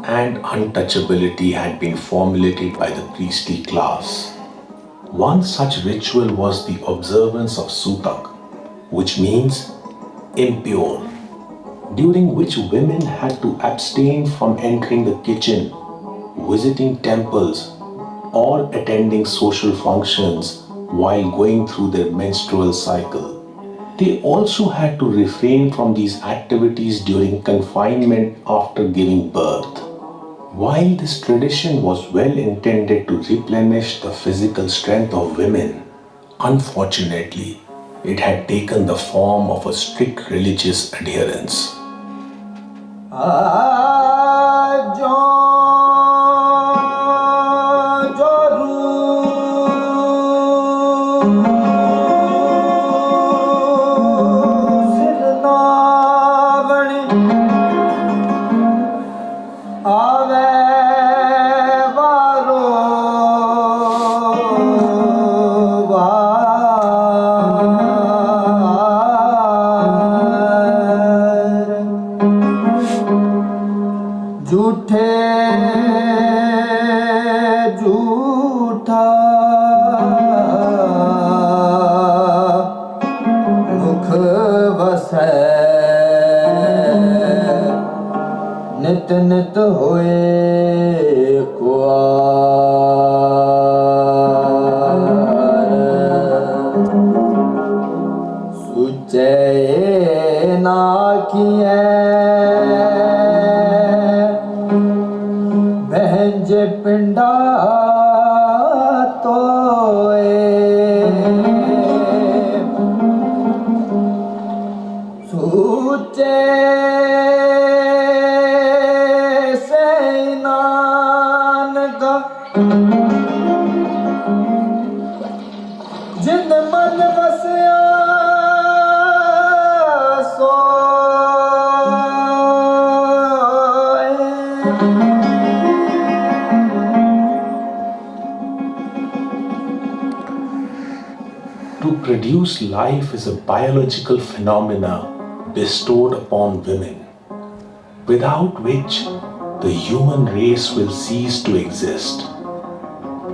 G: and untouchability had been formulated by the priestly class. One such ritual was the observance of Sutak, which means impure, during which women had to abstain from entering the kitchen, visiting temples, or attending social functions while going through their menstrual cycle. They also had to refrain from these activities during confinement after giving birth. While this tradition was well intended to replenish the physical strength of women, unfortunately, it had taken the form of a strict religious adherence.
F: नित नित होए सुचे ना किए भंज पिंडा तोए जिन मन बसया
G: To produce life is a biological phenomena bestowed upon women, without which the human race will cease to exist.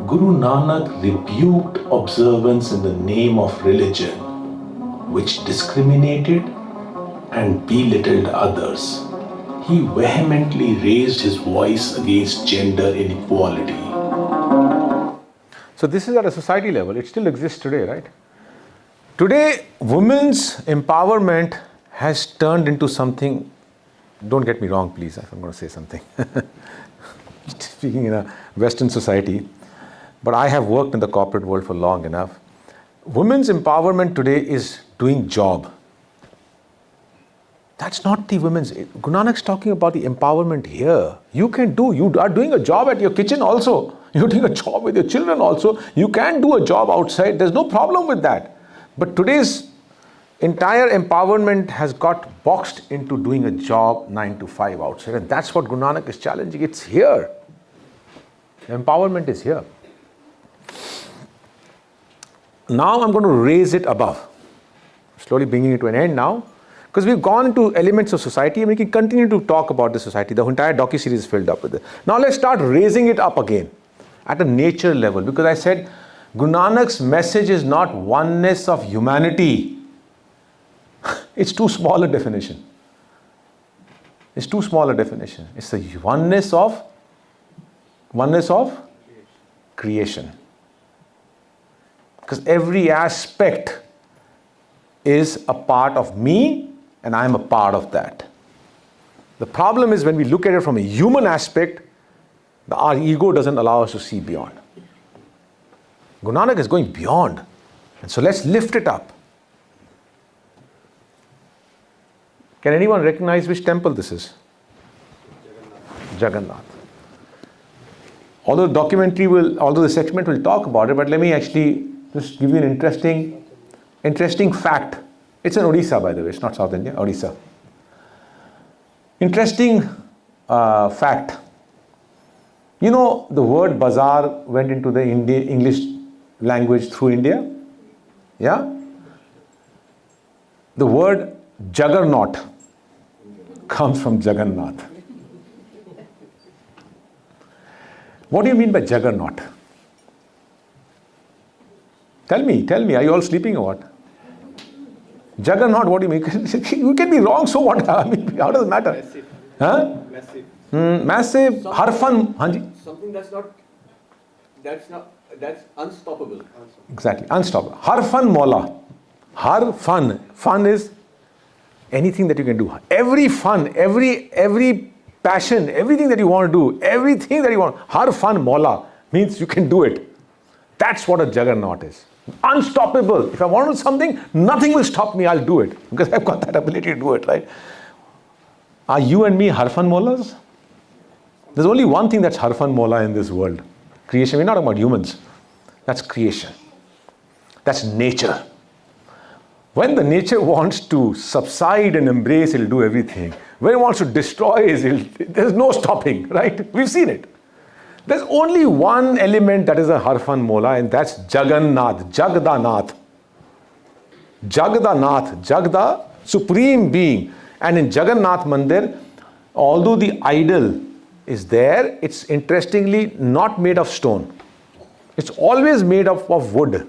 G: Guru Nanak rebuked observance in the name of religion, which discriminated and belittled others. He vehemently raised his voice against gender inequality.
A: So this is at a society level. It still exists today, right? Today, women's empowerment has turned into something, don't get me wrong, please, if I'm going to say something. Speaking in a Western society, but I have worked in the corporate world for long enough. Women's empowerment today is doing job. That's not the women's. Guru Nanak's talking about the empowerment here. You are doing a job at your kitchen also. You're doing a job with your children also. You can do a job outside. There's no problem with that. But today's entire empowerment has got boxed into doing a job 9 to 5 outside. And that's what Guru Nanak is challenging. It's here. Empowerment is here. Now I'm going to raise it above. Slowly bringing it to an end now. Because we've gone into elements of society and we can continue to talk about the society. The entire docu-series is filled up with it. Now let's start raising it up again at a nature level. Because I said Guru Nanak's message is not oneness of humanity. It's too small a definition. It's too small a definition. It's the oneness of creation. Because every aspect is a part of me and I'm a part of that. The problem is when we look at it from a human aspect, our ego doesn't allow us to see beyond. Guru Nanak is going beyond. And so let's lift it up. Can anyone recognize which temple this is? Jagannath. Although the segment will talk about it, but let me actually just give you an interesting fact. It's in Odisha, by the way. It's not South India, Odisha. Interesting fact. You know, the word bazaar went into the English language through India. Yeah? The word juggernaut comes from Jagannath. What do you mean by juggernaut? Tell me, are you all sleeping or what? Juggernaut, what do you mean? You can be wrong, so what? I mean, how does it matter?
C: Massive.
A: Huh?
C: Massive.
A: Massive, harfan.
C: Something that's unstoppable.
A: Exactly, unstoppable. Harfan mola. Harfan. Fun is anything that you can do. Every fun, every passion, everything that you want to do, everything that you want. Harfan mola means you can do it. That's what a juggernaut is. Unstoppable. If I want to do something, nothing will stop me. I'll do it because I've got that ability to do it, right? Are you and me harfan molas? There's only one thing that's harfan mola in this world. Creation. We're not talking about humans. That's creation. That's nature. When the nature wants to subside and embrace, it'll do everything. When it wants to destroy, there's no stopping, right? We've seen it. There's only one element that is a harfan mola, and that's Jagannath, Jagdanath. Jagdanath, Jagda, supreme being. And in Jagannath Mandir, although the idol is there, it's interestingly not made of stone. It's always made of wood.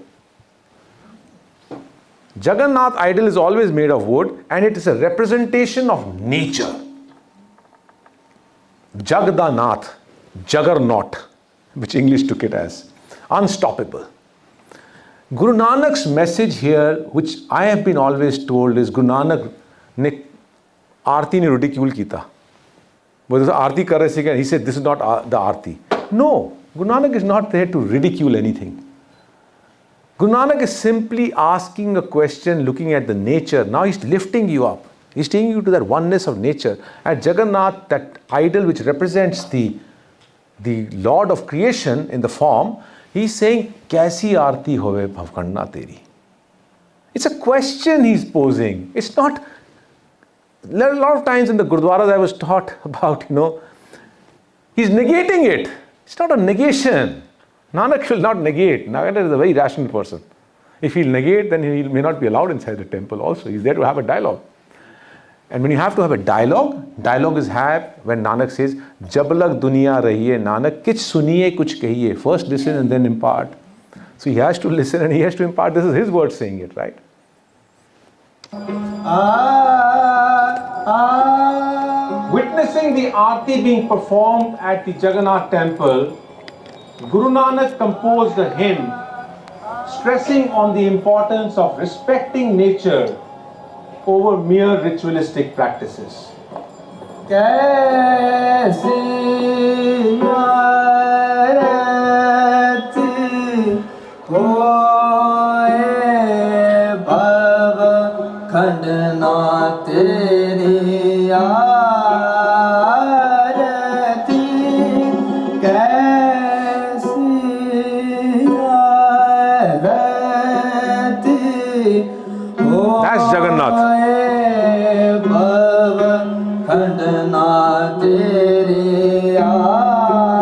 A: Jagannath idol is always made of wood, and it is a representation of nature. Jagdanath, juggernaut, which English took it as. Unstoppable. Guru Nanak's message here, which I have been always told, is Guru Nanak ne aarti ne ridicule kita. But aarti kar rahe se, he said this is not the aarti. No, Guru Nanak is not there to ridicule anything. Guru Nanak is simply asking a question, looking at the nature. Now he's lifting you up. He's taking you to that oneness of nature. At Jagannath, that idol which represents the the Lord of creation in the form, he's saying, Kaisi aarti hove bhavkanna teri. It's a question he's posing. It's not, a lot of times in the Gurdwaras I was taught about, he's negating it. It's not a negation. Nanak will not negate. Nanak is a very rational person. If he'll negate, then he may not be allowed inside the temple also. He's there to have a dialogue. And when you have to have a dialogue is had when Nanak says, Jab lag duniya rahiye Nanak, kich suniye kuch kahiye. First listen and then impart. So he has to listen and he has to impart. This is his word saying it, right? Witnessing the aarti being performed at the Jagannath temple, Guru Nanak composed a hymn stressing on the importance of respecting nature over mere ritualistic practices.
F: कैसी आरती होए भव खंडना तेरी आरती कैसी आरती
A: That's Jagannath.
F: भव खंडना तेरी आरती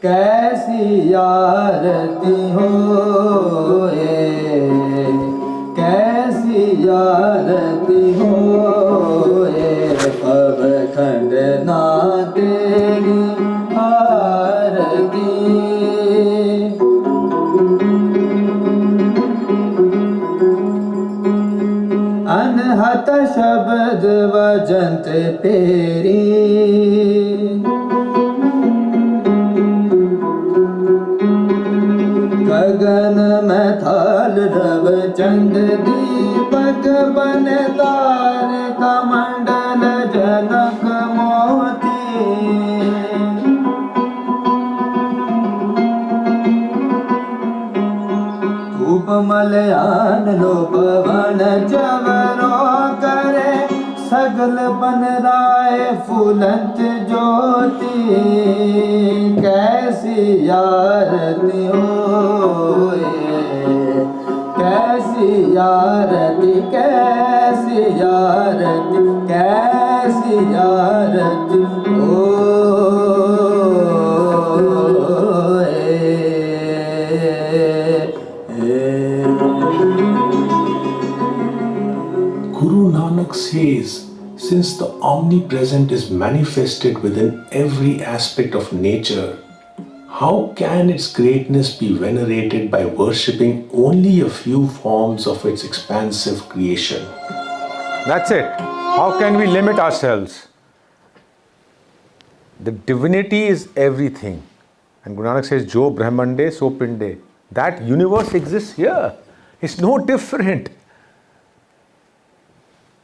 F: कैसी आरती होए कैसी आरती होए भव खंडना तेरी आरती अनहत शब्द वजंत पेरी गगन में थाल रव चंद दीपक बन तार कमंडल जनक मोती धूप मलयान लो पवन चवरो करे सगल बन राय फूलंत ज्योति कैसी आरती होए कैसी आरती कैसी आरती कैसी आरती
G: Guru Nanak says, since the omnipresent is manifested within every aspect of nature, how can its greatness be venerated by worshipping only a few forms of its expansive creation?
A: That's it. How can we limit ourselves? The divinity is everything. And Guru Nanak says, Jo Brahmande, so Pinde. That universe exists here. It's no different.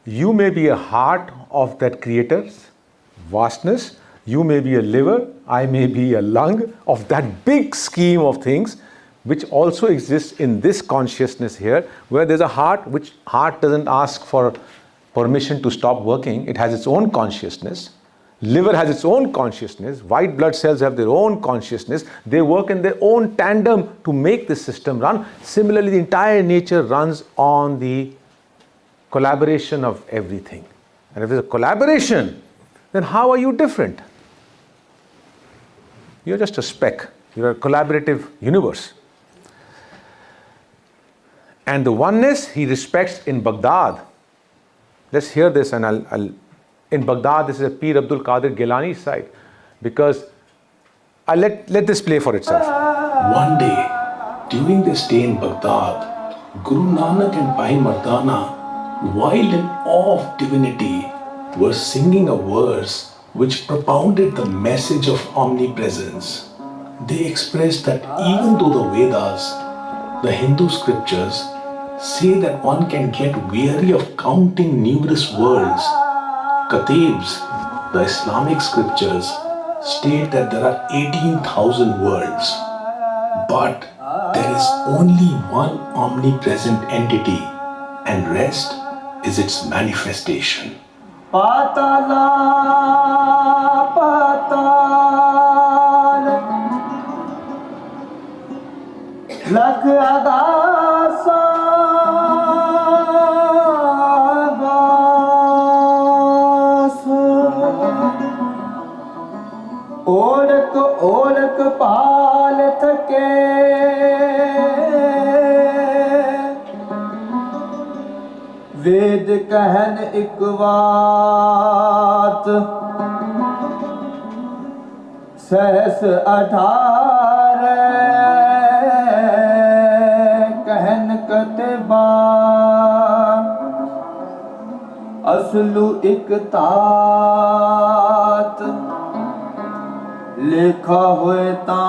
A: You may be a heart of that creator's vastness. You may be a liver. I may be a lung of that big scheme of things, which also exists in this consciousness here, where there's a heart, which heart doesn't ask for permission to stop working. It has its own consciousness. Liver has its own consciousness. White blood cells have their own consciousness. They work in their own tandem to make the system run. Similarly, the entire nature runs on the collaboration of everything. And if there's a collaboration, then how are you different? You're just a speck. You're a collaborative universe. And the oneness he respects in Baghdad. Let's hear this, and I'll in Baghdad, this is a Pir Abdul Qadir Gilani's side, because I'll let this play for itself.
G: One day, during their stay in Baghdad, Guru Nanak and Bhai Mardana, while in awe of divinity, were singing a verse which propounded the message of omnipresence. They expressed that even though the Vedas, the Hindu scriptures, say that one can get weary of counting numerous worlds, Katibs, the Islamic scriptures, state that there are 18,000 worlds. But there is only one omnipresent entity, and rest is its manifestation.
F: पाताला पाताल लख आगासा ओढ़क ओढ़क पाल थके वेद कहन एक बात सहस 18 कहन कतबा असलु एक तात लिखा हुए ता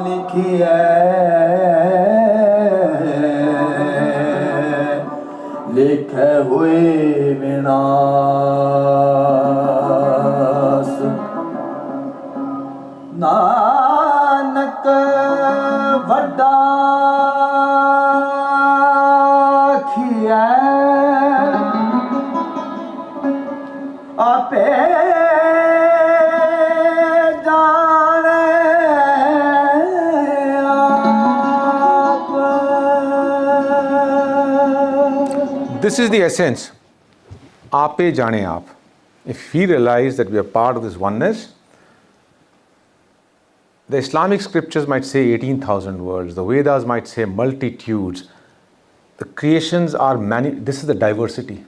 F: लिखिए लिखे हुए विनाश नानक वड्डा खिया आपे
A: This is the essence. Aape jane aap. If we realize that we are part of this oneness, the Islamic scriptures might say 18,000 words, the Vedas might say multitudes. The creations are many. This is the diversity.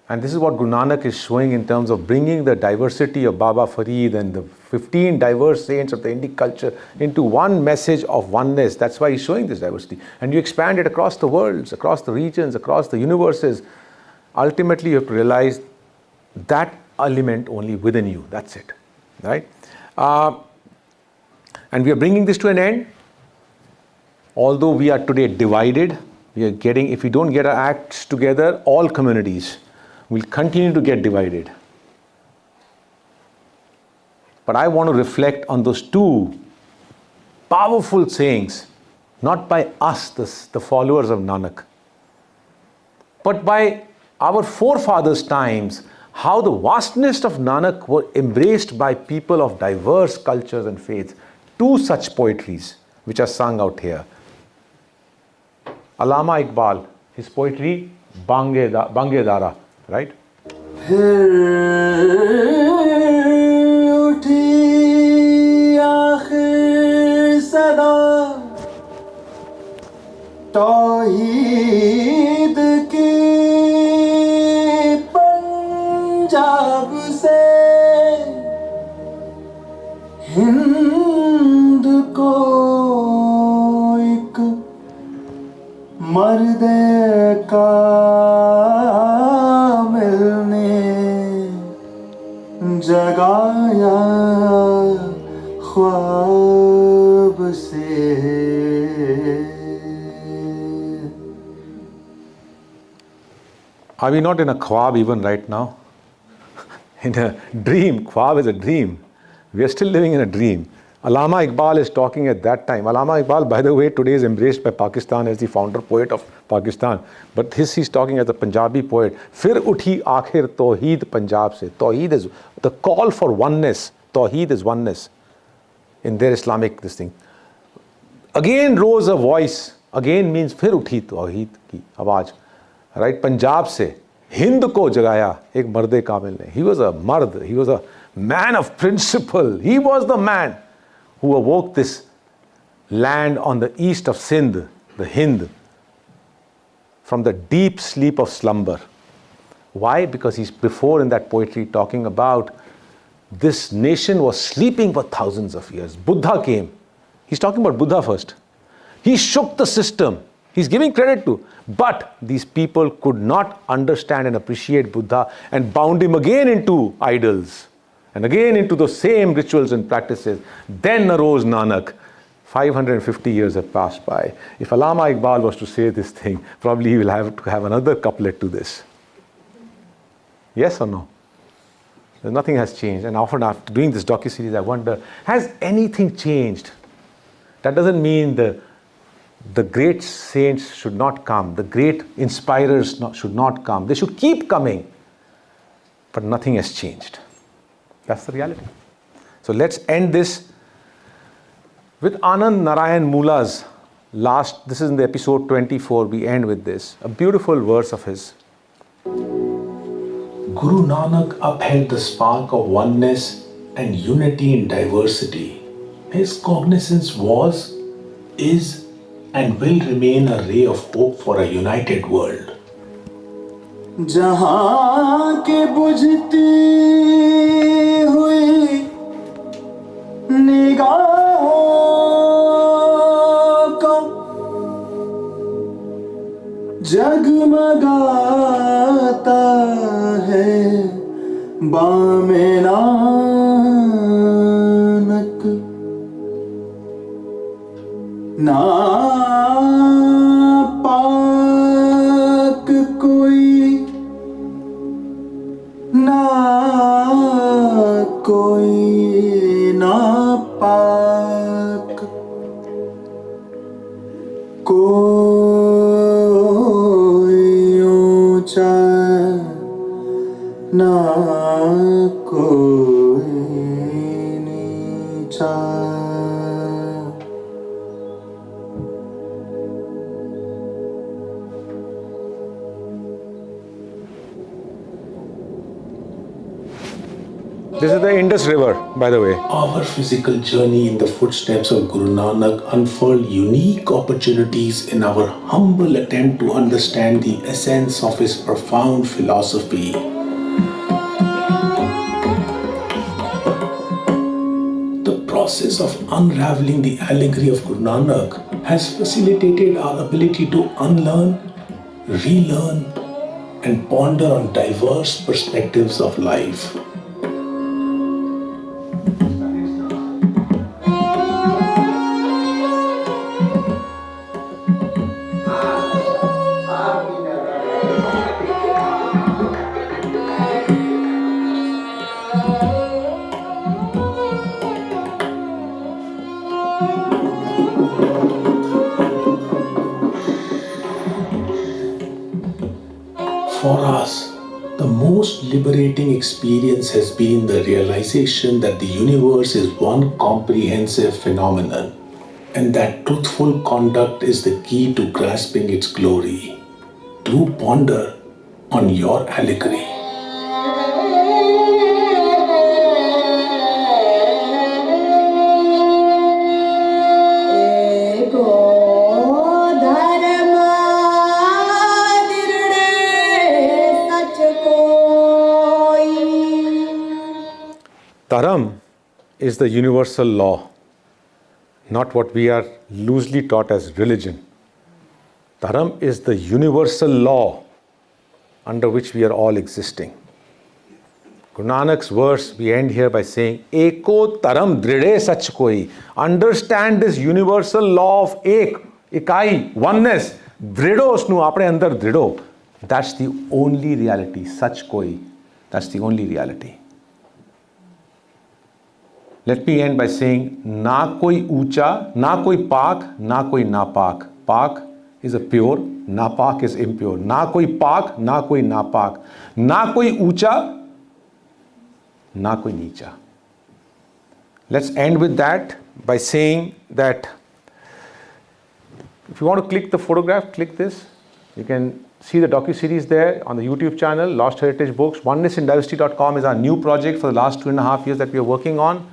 A: And this is what Guru Nanak is showing in terms of bringing the diversity of Baba Farid and the 15 diverse saints of the Indic culture into one message of oneness. That's why he's showing this diversity. And you expand it across the worlds, across the regions, across the universes. Ultimately, you have to realize that element only within you. That's it. Right? And we are bringing this to an end. Although we are today divided, we are getting, if we don't get our acts together, all communities will continue to get divided. But I want to reflect on those two powerful sayings, not by us, the followers of Nanak, but by our forefathers' times, how the vastness of Nanak were embraced by people of diverse cultures and faiths. Two such poetries which are sung out here. Allama Iqbal, his poetry, Bange Dara, right?
F: तौहीद की पंजाब से हिंद को एक मर्द कामिल ने जगाया ख्वाब से.
A: Are we not in a khwab even right now? In a dream. Khwab is a dream. We are still living in a dream. Allama Iqbal is talking at that time. Allama Iqbal, by the way, today is embraced by Pakistan as the founder poet of Pakistan. But he's talking as a Punjabi poet. Fir uthi aakhir tawheed Punjab se. Tawheed is the call for oneness. Tawheed is oneness in their Islamic this thing. Again rose a voice. Again means fir uthi tawheed ki awaaz. Right? Punjab se. Hind ko jagaya ek marde kamil ne. He was a mard. He was a man of principle. He was the man who awoke this land on the east of Sindh, the Hind, from the deep sleep of slumber. Why? Because he's before in that poetry talking about this nation was sleeping for thousands of years. Buddha came. He's talking about Buddha first. He shook the system. He's giving credit to. But these people could not understand and appreciate Buddha and bound him again into idols and again into those same rituals and practices. Then arose Nanak. 550 years have passed by. If Allama Iqbal was to say this thing, probably he will have to have another couplet to this. Yes or no? Nothing has changed. And often after doing this docu-series, I wonder, has anything changed? That doesn't mean the great saints should not come. The great inspirers should not come. They should keep coming. but nothing has changed. That's the reality. So let's end this with Anand Narayan Mula's last, this is in the episode 24, we end with this, a beautiful verse of his.
G: Guru Nanak upheld the spark of oneness and unity in diversity. His cognizance was, is, and will remain a ray of hope for a united world.
F: जहाँ के बुझती हुई निगाहों को जगमगाता है बामे नानक ना पाक कोई ना कोई ना पाक कोई ऊंचा ना कोई नीचा
A: This is the Indus River, by the way.
G: Our physical journey in the footsteps of Guru Nanak unfurled unique opportunities in our humble attempt to understand the essence of his profound philosophy. The process of unraveling the allegory of Guru Nanak has facilitated our ability to unlearn, relearn, and ponder on diverse perspectives of life. For us, the most liberating experience has been the realization that the universe is one comprehensive phenomenon and that truthful conduct is the key to grasping its glory. Do ponder on your allegory.
A: Dharam is the universal law, not what we are loosely taught as religion. Dharam is the universal law under which we are all existing. Guru Nanak's verse, we end here by saying, Eko taram dride sach koi. Understand this universal law of ek, ikai, oneness. Drido snu apne andar drido. That's the only reality, sach koi. That's the only reality. Let me end by saying, na koi ucha, na koi pak, na koi napak. Pak is a pure, napak is impure. Na koi pak, na koi napak. Na koi ucha, na koi nicha. Let's end with that by saying that if you want to click the photograph, click this. You can see the docu-series there on the YouTube channel, Lost Heritage Books. OnenessInDiversity.com is our new project for the last 2.5 years that we are working on.